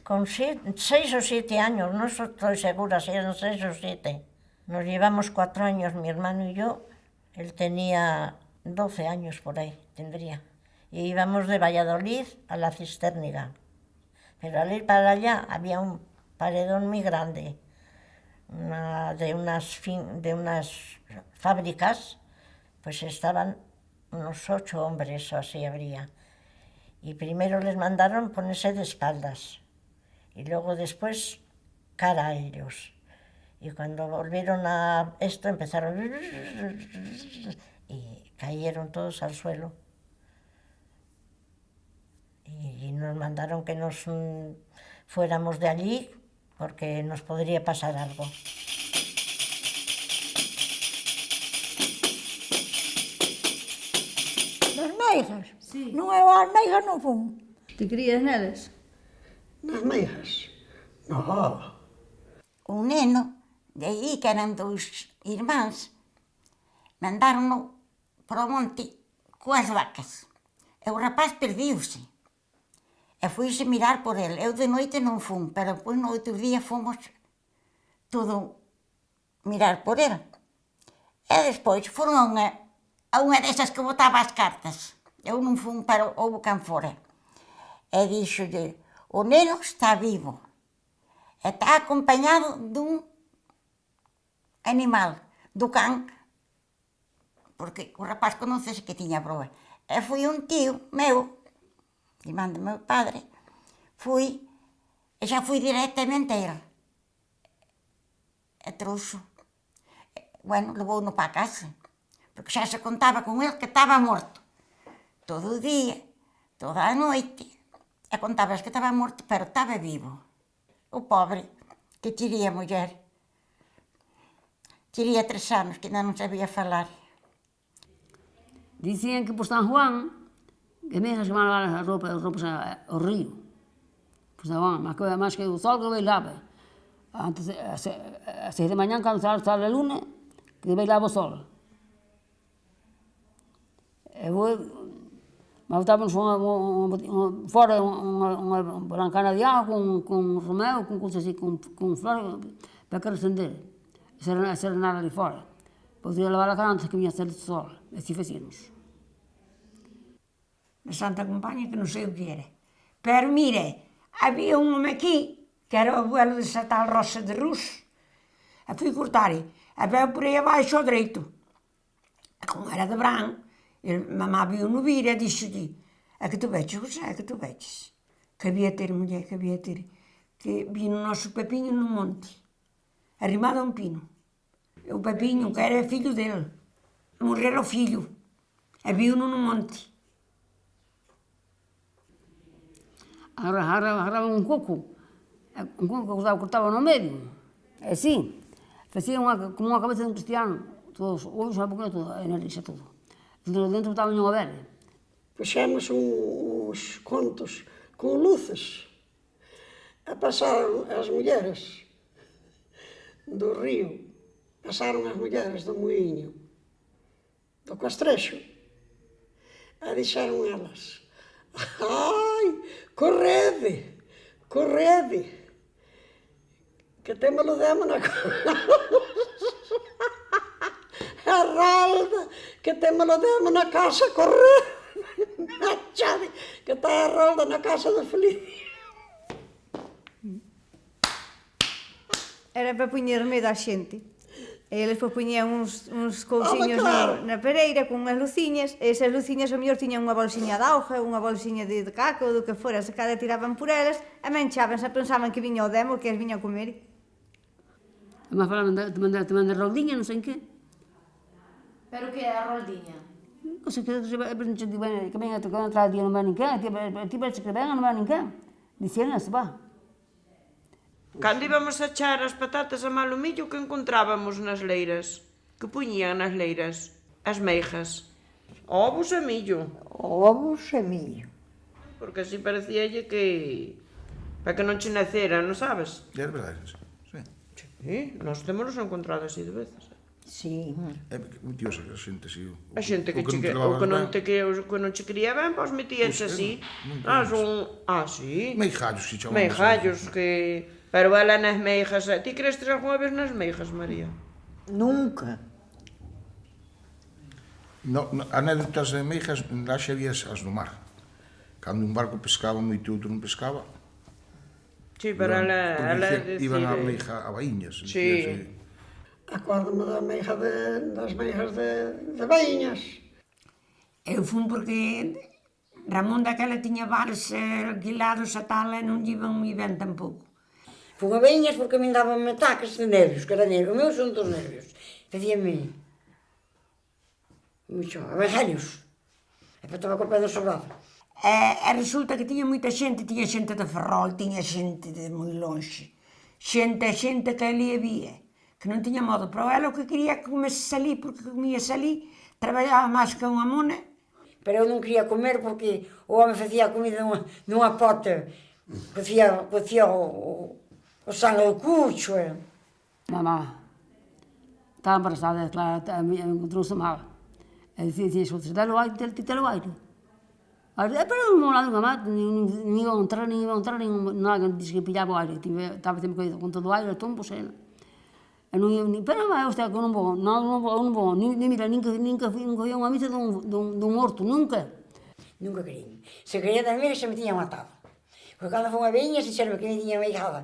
Con 6 ou 7 años, non estou segura si eran 6 ou 7. Nos llevamos 4 años, mi hermano y yo, él tenía 12 años por ahí, tendría. Y íbamos de Valladolid a la Cisterniga. Pero al ir para allá había un paredón muy grande, de unas fábricas, pues estaban unos 8 hombres o así habría. Y primero les mandaron ponerse de espaldas y luego después cara a ellos. Y cuando volvieron a esto empezaron y cayeron todos al suelo. Y nos mandaron que nos fuéramos de allí porque nos podría pasar algo. Nas meigas? Sí. Non eu as meigas non fun. Te crías neles? Nas meigas? No. Un neno, de aí que eran 2 irmáns, mandaron para o monte coas vacas. E o rapaz perdiuse. E fuise mirar por ele. Eu de noite non fun, pero depois no outro día fomos todo mirar por ele. E despois foron a unha desas que botaba as cartas. Eu non fun, pero houve can fora. E díxolle, O neno está vivo. E está acompañado dun animal, do can, porque o rapaz conocese que tiña broa. E foi un tío meu, irmán do meu padre, e xa fui directamente a ele. E trouxo. Bueno, levou-no para a casa, porque xa se contaba con ele que estaba morto. Todo o día, toda a noite, e contabas que estaba morto, pero estaba vivo. O pobre, que tiría muller. Tiría 3 anos, que ainda non sabía falar. Dicían que por San Juan, que mesmo se van a lavar as roupas ao río. Por San Juan, máis que o sol que bailaba. Antes, a 6 de mañán, cando sale a luna, que bailaba o sol. E botábamos fora unha brancana de agua con romeo, con cousas así, con flores, para que recender, a serenar ali fora. Podía lavar a cara antes que vinha a sair do sol, e así facíamos. Na Santa Compaña, que non sei o que era. Pero, mire, había un home aquí, que era o abuelo desa tal Rosa de Rus, e fui cortar, e veu por aí abaixo ao dereito. E como era de Bran, mamá viu no vir e dixo-lhe: é que tu veches, José, é que tu veches. Que había ter, muller, que había ter. Que vino o noso Pepiño no monte, arrimado a un pino. O Pepiño, que era fillo dele, morrera o fillo, e viu-no no monte. Agarraban un coco que cortaba no medio, e así, facían como unha cabeza de un cristiano, todos os ollos, a boca, todo, e nariz, e todo. Dentro estaban unha vela. Puxemos uns contos con luces, e pasaron as mulleres do río, pasaron as mulleres do muiño, do Castrexo, e dixeron elas: ai, correde, correde, que temolo demo na casa. A rolda, que temolo demo na casa, correde. Que está a rolda na casa do Felipe. Era para poñer medo á xente. E eles poñían uns cousiños na pereira con unhas luciñas, e esas luciñas ao mellor tiñan unha bolsiña de auga, unha bolsiña de caco, do que fora, se cada tiraban por elas, e manchábanse, pensaban que viña o demo, que as viña a comer. E máis falaban tamén de roldiña, non sei en que. Pero que é a roldiña? Cosa que ven a tocar atrás día non vai ninguén, ti parece que ven non vai ninguén. Dicían así, va. Cando íbamos a echar as patatas a malo millo, que encontrábamos nas leiras? Que puñían nas leiras? As meijas. Ovos e millo. Ovos e millo. Porque así parecíalle que... para que non che nacera, non sabes? É verdade, sí. Sí, nós temos encontrado así de veces. Sí. É metiosa a xente así. A xente que non che quería ben, pois metíanse así. Sí. Meijallos, se chamaban. Meijallos, que... Pero ela nas meijas... Ti crestes algunha vez nas meijas, María? Nunca. Anécdotas de meijas, lá xa había as do mar. Cando un barco pescaba moito e outro non pescaba. Sí, pero ela decide... Iban a meija a baíñas. Sí. Acórdame das meijas de baíñas. Eu fun porque Ramón daquela tiña bares alquilados a tal e non lle iban moi ben tampouco. Fun a baíñas porque me daban ataques de nervios, que era nervios, meus son dos nervios. Facíanme mucho, evangelhos. E para estaba colpendo sobrado. E resulta que tiña moita xente, tiña xente de Ferrol, tiña xente de moi lonxe. Xente que ali había, que non tiña modo. Pero ela o que quería que comese salí, porque comía salí, traballaba máis que unha mona. Pero eu non quería comer porque o home facía a comida nunha pota, cocía o sangue do cucho. Mamá estaba embarazada, claro, encontrou-se mal. E dicía, dá-lo aire, títelo aire. Pero non lá nunha mata, nin iban a entrar, nin nada, dixo que pillaba o aire, estaba sempre con todo o aire, tombos, pero hostia, que non vou, nin que ia unha misa dun morto, nunca. Nunca querían. Se quería dormir, se me tiñan matado. Porque cando fun a veiña, dixeronme que me tiña unha hijada.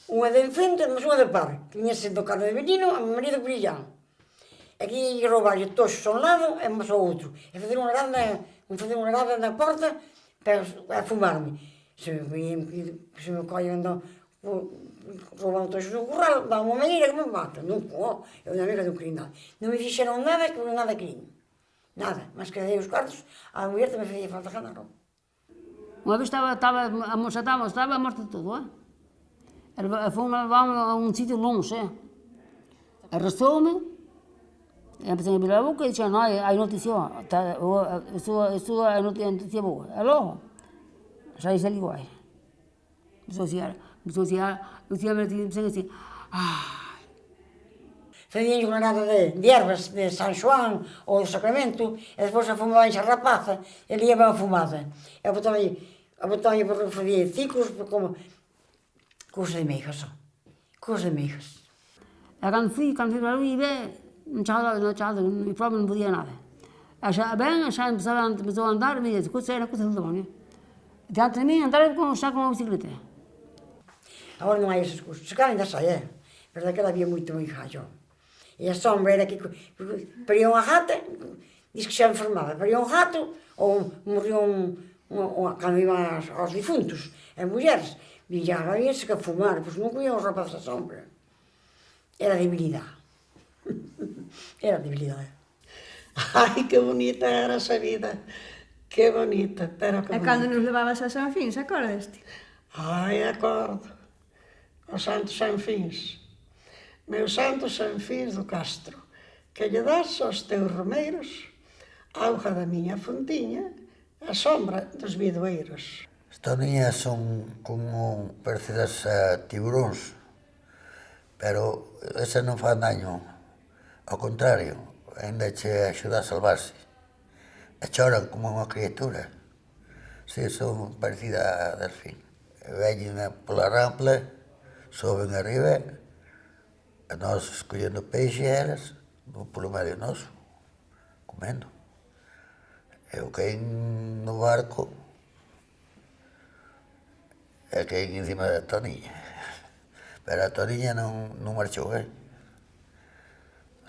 Unha de enfrente, mas unha de par. Que viña sendo carne de venino, a meu marido brillán. E que roubarlle toxos a un lado e mas ao outro. E facer unha grada na porta para fumarme. Se me collen roubando toxos no curral, dá unha maneira que me mata. Non, eu non era de un crime nada. Non me fixeron nada que nada crime. Nada, mas que dei os cartos, a muller tamén facía falta ganar. Unha vez estaba morto todo, Fomos a un sitio longe, arrastou-me, empecé a abrir a boca e dixen, non, hai noticia, isto é noticia boa. E logo, saí igual. Facían unha nada de ervas de San Xoán ou do Sacramento e despois a fumaban xa rapaza e liaban a fumada. E a botaban porque facía ciclos como cousa de meigas, só. Cousa de meigas. E cando fui para ali, non podía nada. E xa empezou a andar e me disse, era cousa do demonio. Diante de mí, andar xa con a bicicleta. Agora non hai esas cousas. Se calhar ainda sai, pero daquela había moito moi gallo. E a sombra era que paría unha gata, diz que xa enfermaba, paría un gato, ou morrió cando iban aos difuntos, as mulleres, víanse que a fumar, pois non coían os rapazes a sombra. Era debilidade. Era debilidade. Ai, que bonita era esa vida. Que bonita, pero que bonita. E cando nos levabas a San Fins, acordaste? Ai, acordo. Os santos Sanfins. Meus santos Sanfins do Castro, que lle das aos teus romeiros, auga da miña fontiña, a sombra dos bidoeiros. As toniñas son como parecidas a tiburóns, pero esa non fan daño. Ao contrario, ainda che axuda a salvarse. E choran como unha criatura. Si, son parecida a delfín. Veñen pola rampla, soben arriba, e nós escollendo peixe e elas polo medio noso, comendo. Eu caín no barco e caín encima da toniña. Pero a toniña non marchou, O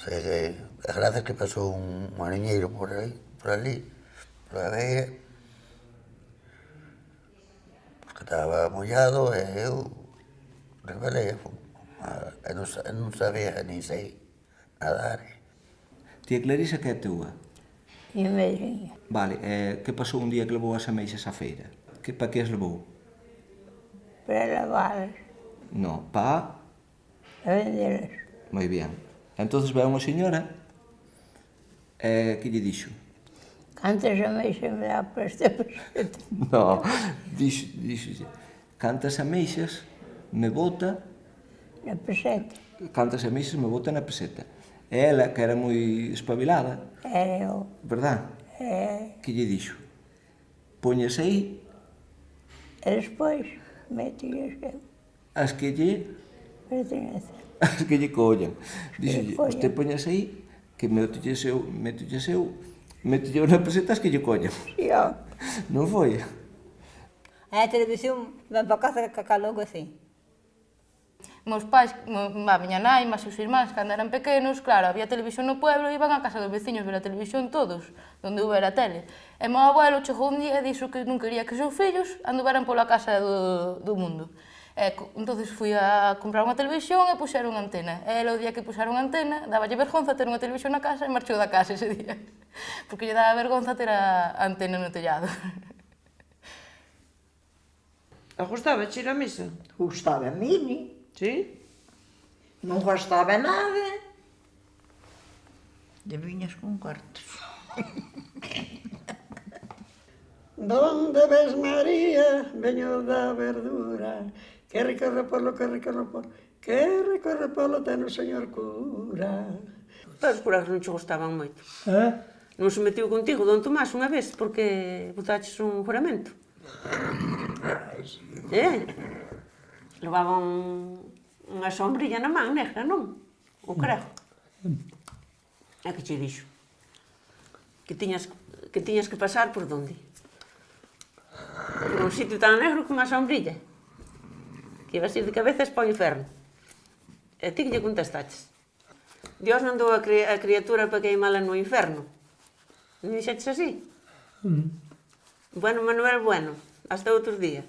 sea que, a gracia que pasou un mariñeiro por ali, pola beira, porque estaba mollado e eu rebelei, e non sabía, nin sei nadar. Tía Clarisa, que é túa? Minha madrinha. Vale, que pasou un día que levou as ameixas á feira? Para que as levou? Para lavarlas. No, para... A vendelas. Moi bien. Entonces vai unha señora, que lle dixo? Cantas ameixas me dá por esta peseta? No, dixo, cantas ameixas me bota... Na peseta. Cantas ameixas me bota na peseta. E ela, que era moi espabilada... Era eu. Verdad? Que lle dixo? Póñase aí... E despois metías eu. As que lle... Pertenece. As que lle collan. Dixolle, usted póñase aí, que meto-lle na peseta as que lle collan. Non foi? A televisión ven para casa que logo así. Meus pais, miña nai, mas os irmáns, cando eran pequenos, claro, había televisión no pueblo e iban á casa dos veciños ver a televisión todos, donde houbera tele. E meu abuelo chegou un día e dixo que non quería que os seus fillos anduveran pola casa do mundo. Entón fui a comprar unha televisión e puxeron unha antena. E o día que puxeron a antena, daballe vergonza ter unha televisión na casa e marchou da casa ese día. Porque lle daba vergonza ter a antena no tellado. A gustaba ir a misa? Gustaba a mí, Sí? non gostaba nada. De viñas con cartos. Donde ves, María, veño da verdura, que rico repolo, que rico repolo ten o señor cura. Pero os curas non che gustaban moito. Non se metiu contigo, don Tomás, unha vez, porque botaches un juramento. Levaban unha sombrilla na man negra, non? O crego. É que che dixo? Que tiñas que pasar por donde? por un sitio tan negro con unha sombrilla, que ibas ir de cabezas para o inferno. E ti que lle contestaches? Dios non dou a criatura para queimala no inferno. Non dixeches así? Bueno, Manuel, bueno. Hasta outro día.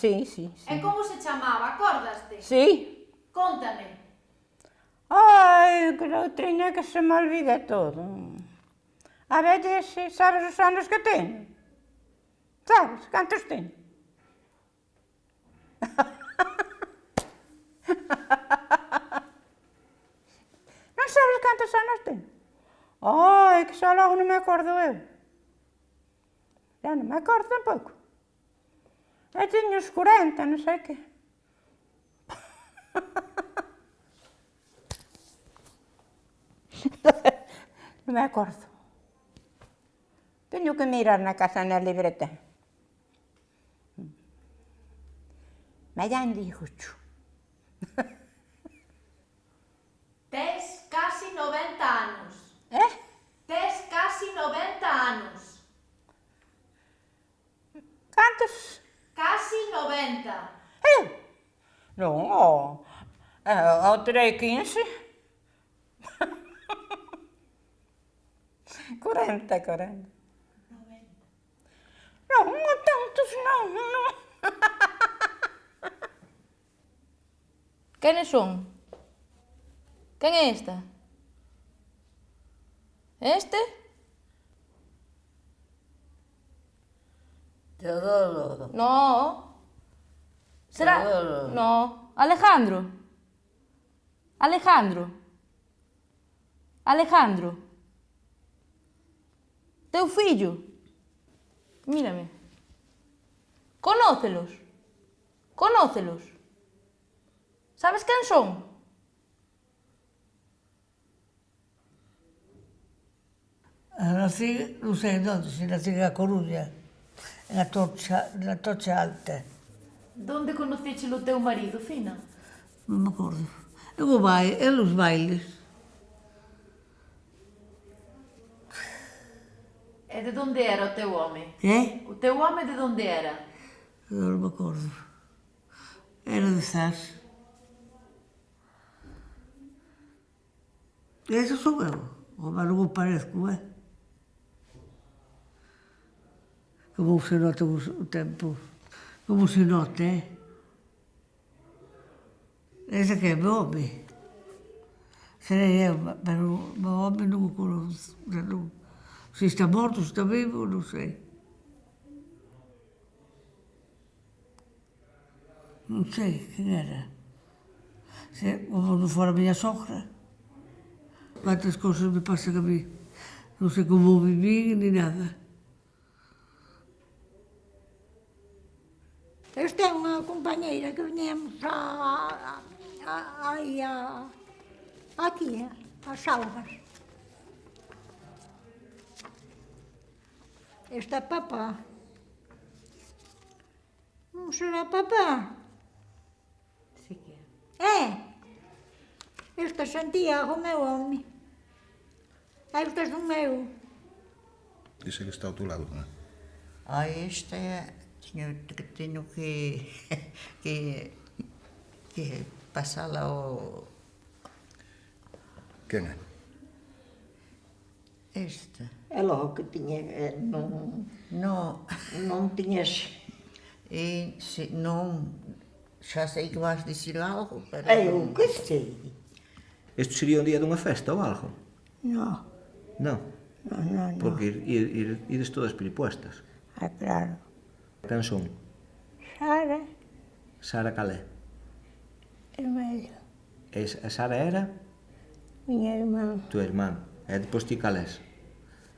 Sí, sí, sí. E como se chamaba, acordaste? Sí. Cóntame. Ai, que doutriña que se me olvida todo. A veces, sabes os anos que teño? Sabes, cantos teño? Non sabes cantos anos teño? Ai, que xa logo non me acordo eu. Já non me acordo tampouco. Eu teño uns 40, non sei que. Non me acordo. Teño que mirar na casa na libreta. Ma ya non dixocho. Tes casi 90 anos. Tes casi 90 anos. Cantos? Casi 90. Non, eu terei 15. 40. Non, tantos non. Quenes son? Quen é esta? Este? Teodoro. No. Será? Teodoro. No. Alejandro. Teu fillo. Mírame. Conócelos. Sabes quen son? Nací, non sei onde, se nací na Coruña, na Tocha Alta. Donde conociste o teu marido, Fina? Non me acordo. En los bailes. E de onde era o teu home? O teu home de onde era? Non me acordo. Era de Zas. Ese sou eu. Mas non me parezco, Como se nota o tempo. Como se nota, Ese que é meu home. Serei eu, pero o meu home non o conozco. Se está morto, se está vivo, non sei. Non sei quen era. Como non fora a miña sogra. Quantas cousas me pasan a mí. Non sei como viví ni nada. Eu tenho unha compañeira que viñemos aquí, ás Salvas. Esta é papá. Non será papá? Sí que É. Este é Santiago, meu home. Este é o meu. Ese que está ao teu lado, non é? Este é Teño que pasala ao... Quen é? Esta. É logo que tiña, non tiñas... Non, xa sei que vas dicir algo, pero... Eu que sei. Isto sería un día dunha festa ou algo? Non. Non? Non. Porque ides todas piripuestas. Claro. Quen son? Sara, Sara calé? Hermelio, A Sara era miña irmán, tu irmán. E depois ti calés?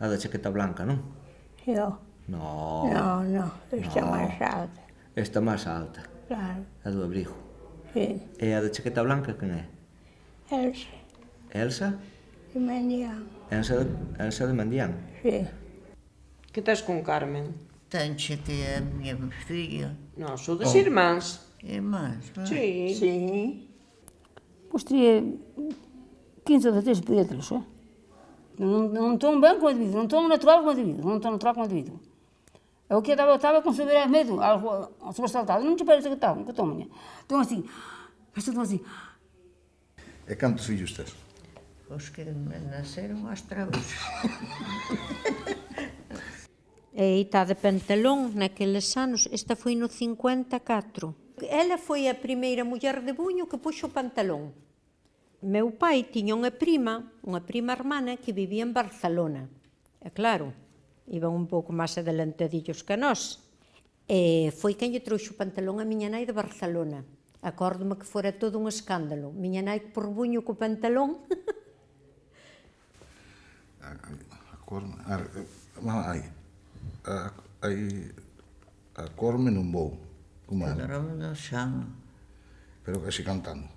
A da chaqueta blanca, non? eu. No. Non, esta No. máis alta, Esta máis alta. claro, A do abrigo. sí. E a da chaqueta blanca quen é? Elsa, Elsa? e Mendián, Elsa de Mandián. sí. Que tes con Carmen? Tenche que é a miña filla. Non, sodes irmáns. Irmáns, non? Sí. Sí. Pois teria 15 ou 16 podia telos, Non estou ben como individuo, non estou natural como individuo, Eu que estaba con subir a medo, algo sobresaltado, non te parece que estaba, que estou maña. Estou así, E cantos fillos tes? Os que me naceron as trabas. E está de pantalón naqueles anos, esta foi no 54. Ela foi a primeira muller de Buño que puxo o pantalón. Meu pai tiña unha prima hermana que vivía en Barcelona. E claro, iban un pouco máis adelantadillos que nós. E foi quen lle trouxo o pantalón a miña nai de Barcelona. Acórdome que fora todo un escándalo. Miña nai por Buño co pantalón. A Corme... A Corme non vou. Como é? Adoramos no xan. Pero que si cantando.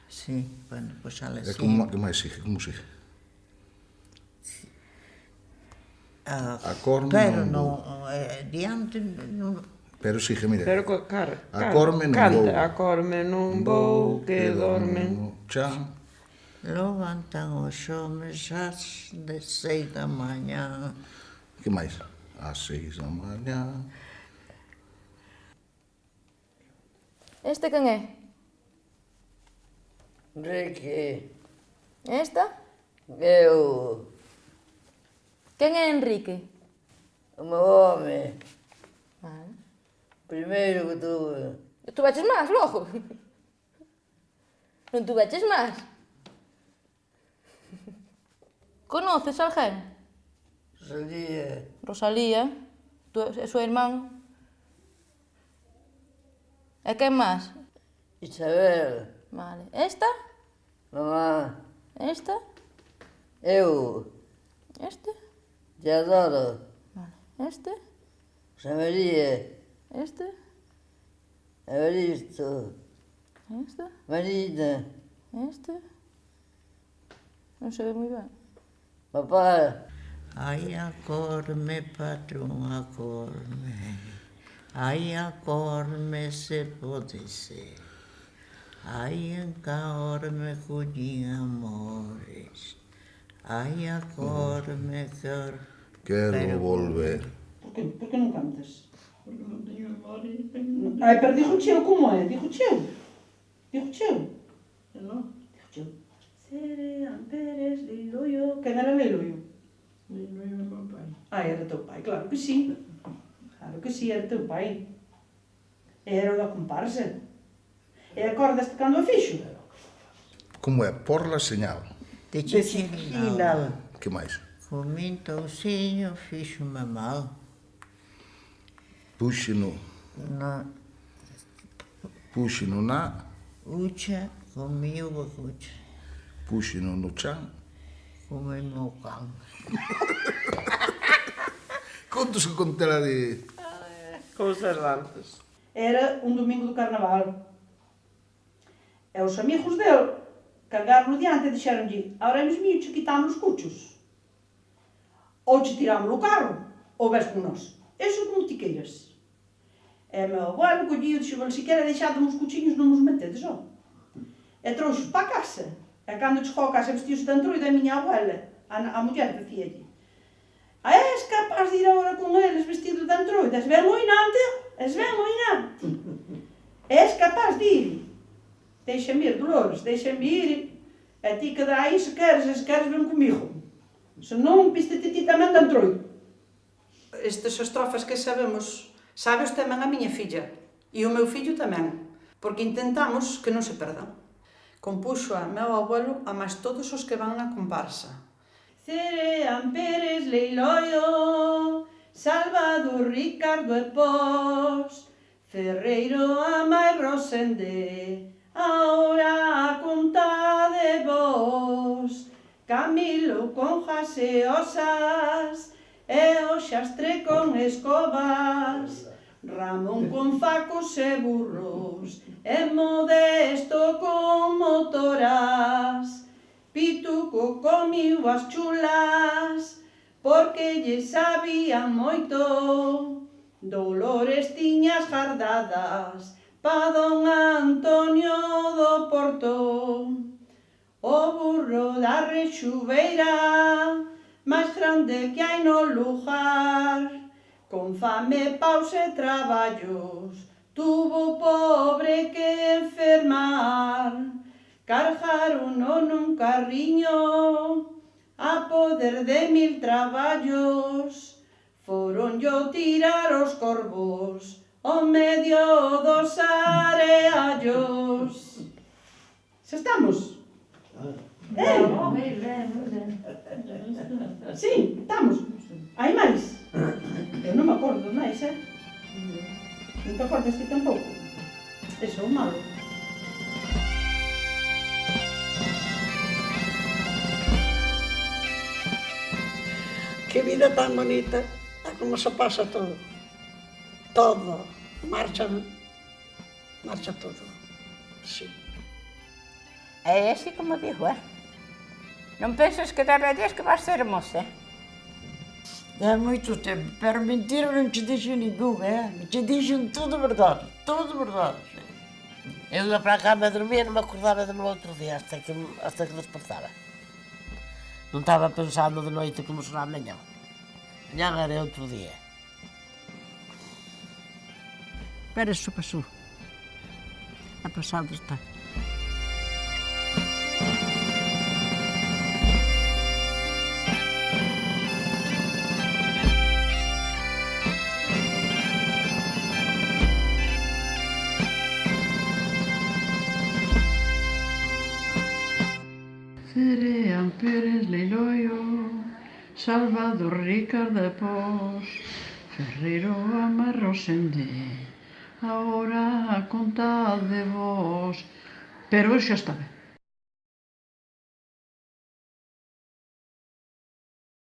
Sí, bueno, pois ala E sí. que máis sigue? Como sigue? A Corme Pero non non, diante non... Pero sigue, mire. Pero A Corme non vou. Canta, a Corme non vou, que dormen. no chan. Levantan os homes ás 6 da mañá. Que máis? Ás 6 da mañá. Este quen é? Enrique, Esta? eu, Quen é Enrique? o meu home, Vale. primeiro que tuve. Tu veches máis, logo? Non tu veches máis? Conoces alguén? Rosalía, é súa irmán. E quen máis? Isabel, Vale. Esta? mamá, Esta? eu, Este? Teodoro, Este? José María, Este? Evaristo, Este? Marina, Este? Non se ve moi ben. papá. Ai, acorme, patrón, acorme. Ai, acorme se pode ser. Ai, encaorme collín amores. Ai, acorme, Quero volver. Por que non cantas? Porque non teño memoria. Ai, pero dixo cheo como é? Dixo cheo? Dixo cheo? Non, dixo cheo. Serean Pérez, Leiloio... Quen era Leiloio? Leiloio era meu pai. Ah, era teu pai, claro que sí. Claro que sí, era teu pai. Era o da comparsa. E acordaste cando a fixo? Como é? Por la señal. De Chichinal. Que máis? Comín touciño, fixo-me mal. Puxino na... Ucha, comí o bacucha. Puxino no chan. Comí o cal. Contos que contela de... Cousas dantes. Era un domingo do carnaval. E os amigos dele cargaron diante e dixeronlle: ahora mesmo che quitamos os cuchos. Ou che tiramos o carro, ou ves con nós. Eso como ti queiras. E meu abuelo collío e dixo: se quere deixademos os cuchillos non nos metedes, ó. E trouxos para a casa. E cando chegou a casa vestiuse de antroido a miña abuela, a muller, dicíalle: a capaz de ir agora con eles vestido de antroida? Es ben oinante? Es ben oinante? És capaz de ir? Deixa-me ir, Dolores, deixa-me ir. A ti queda aí se queres ven comigo. Se non, vístete ti tamén de antroido. Estas estrofas que sabemos, sabes tamén a miña filla. E o meu fillo tamén. Porque intentamos que non se perdan. Compuxo a meu abuelo a máis todos os que van na comparsa. Cerean Pérez Leiloio, Salvador Ricardo e Pos, Ferreiro Ama e Rosende, ahora a conta de vos. Camilo con Jase Osas, e o Xastre con escobas, Ramón con facos e burros, e Modesto con motoras. Pituco comiu as chulas, porque lle sabían moito. Dolores tiñas jardadas, pa don Antonio do Porto. O burro da Rexubeira, máis grande que hai no lugar, con fame, paus e traballos, tuvo pobre que enfermar. Cargaron nun carriño, a poder de 1000 traballos, foron yo tirar os corvos, ao medio dos areallos. Xa estamos? Sí, estamos. Hai máis? Eu non me acordo máis, Non te acordas ti tampouco? Eso é o malo. Que vida tan bonita, a como se pasa todo. Todo. Marcha todo. Sí. É así como digo, Non penses que de reyes que vas ser moza, É moito tempo, pero mentira non te dixo ningún, te dixen tudo verdade, Eu ia para a cama e dormia e non me acordaba de no outro día, hasta que despertaba. Non estaba pensando de noite como será amanhã. Amanhã era outro día. Pero eso pasou. Ha pasado está. Cerean Pérez Leiloio, Salvador Ricardo e Pos, Ferreiro Ama e Rosende, ahora a conta de vos. Pero xa está ben.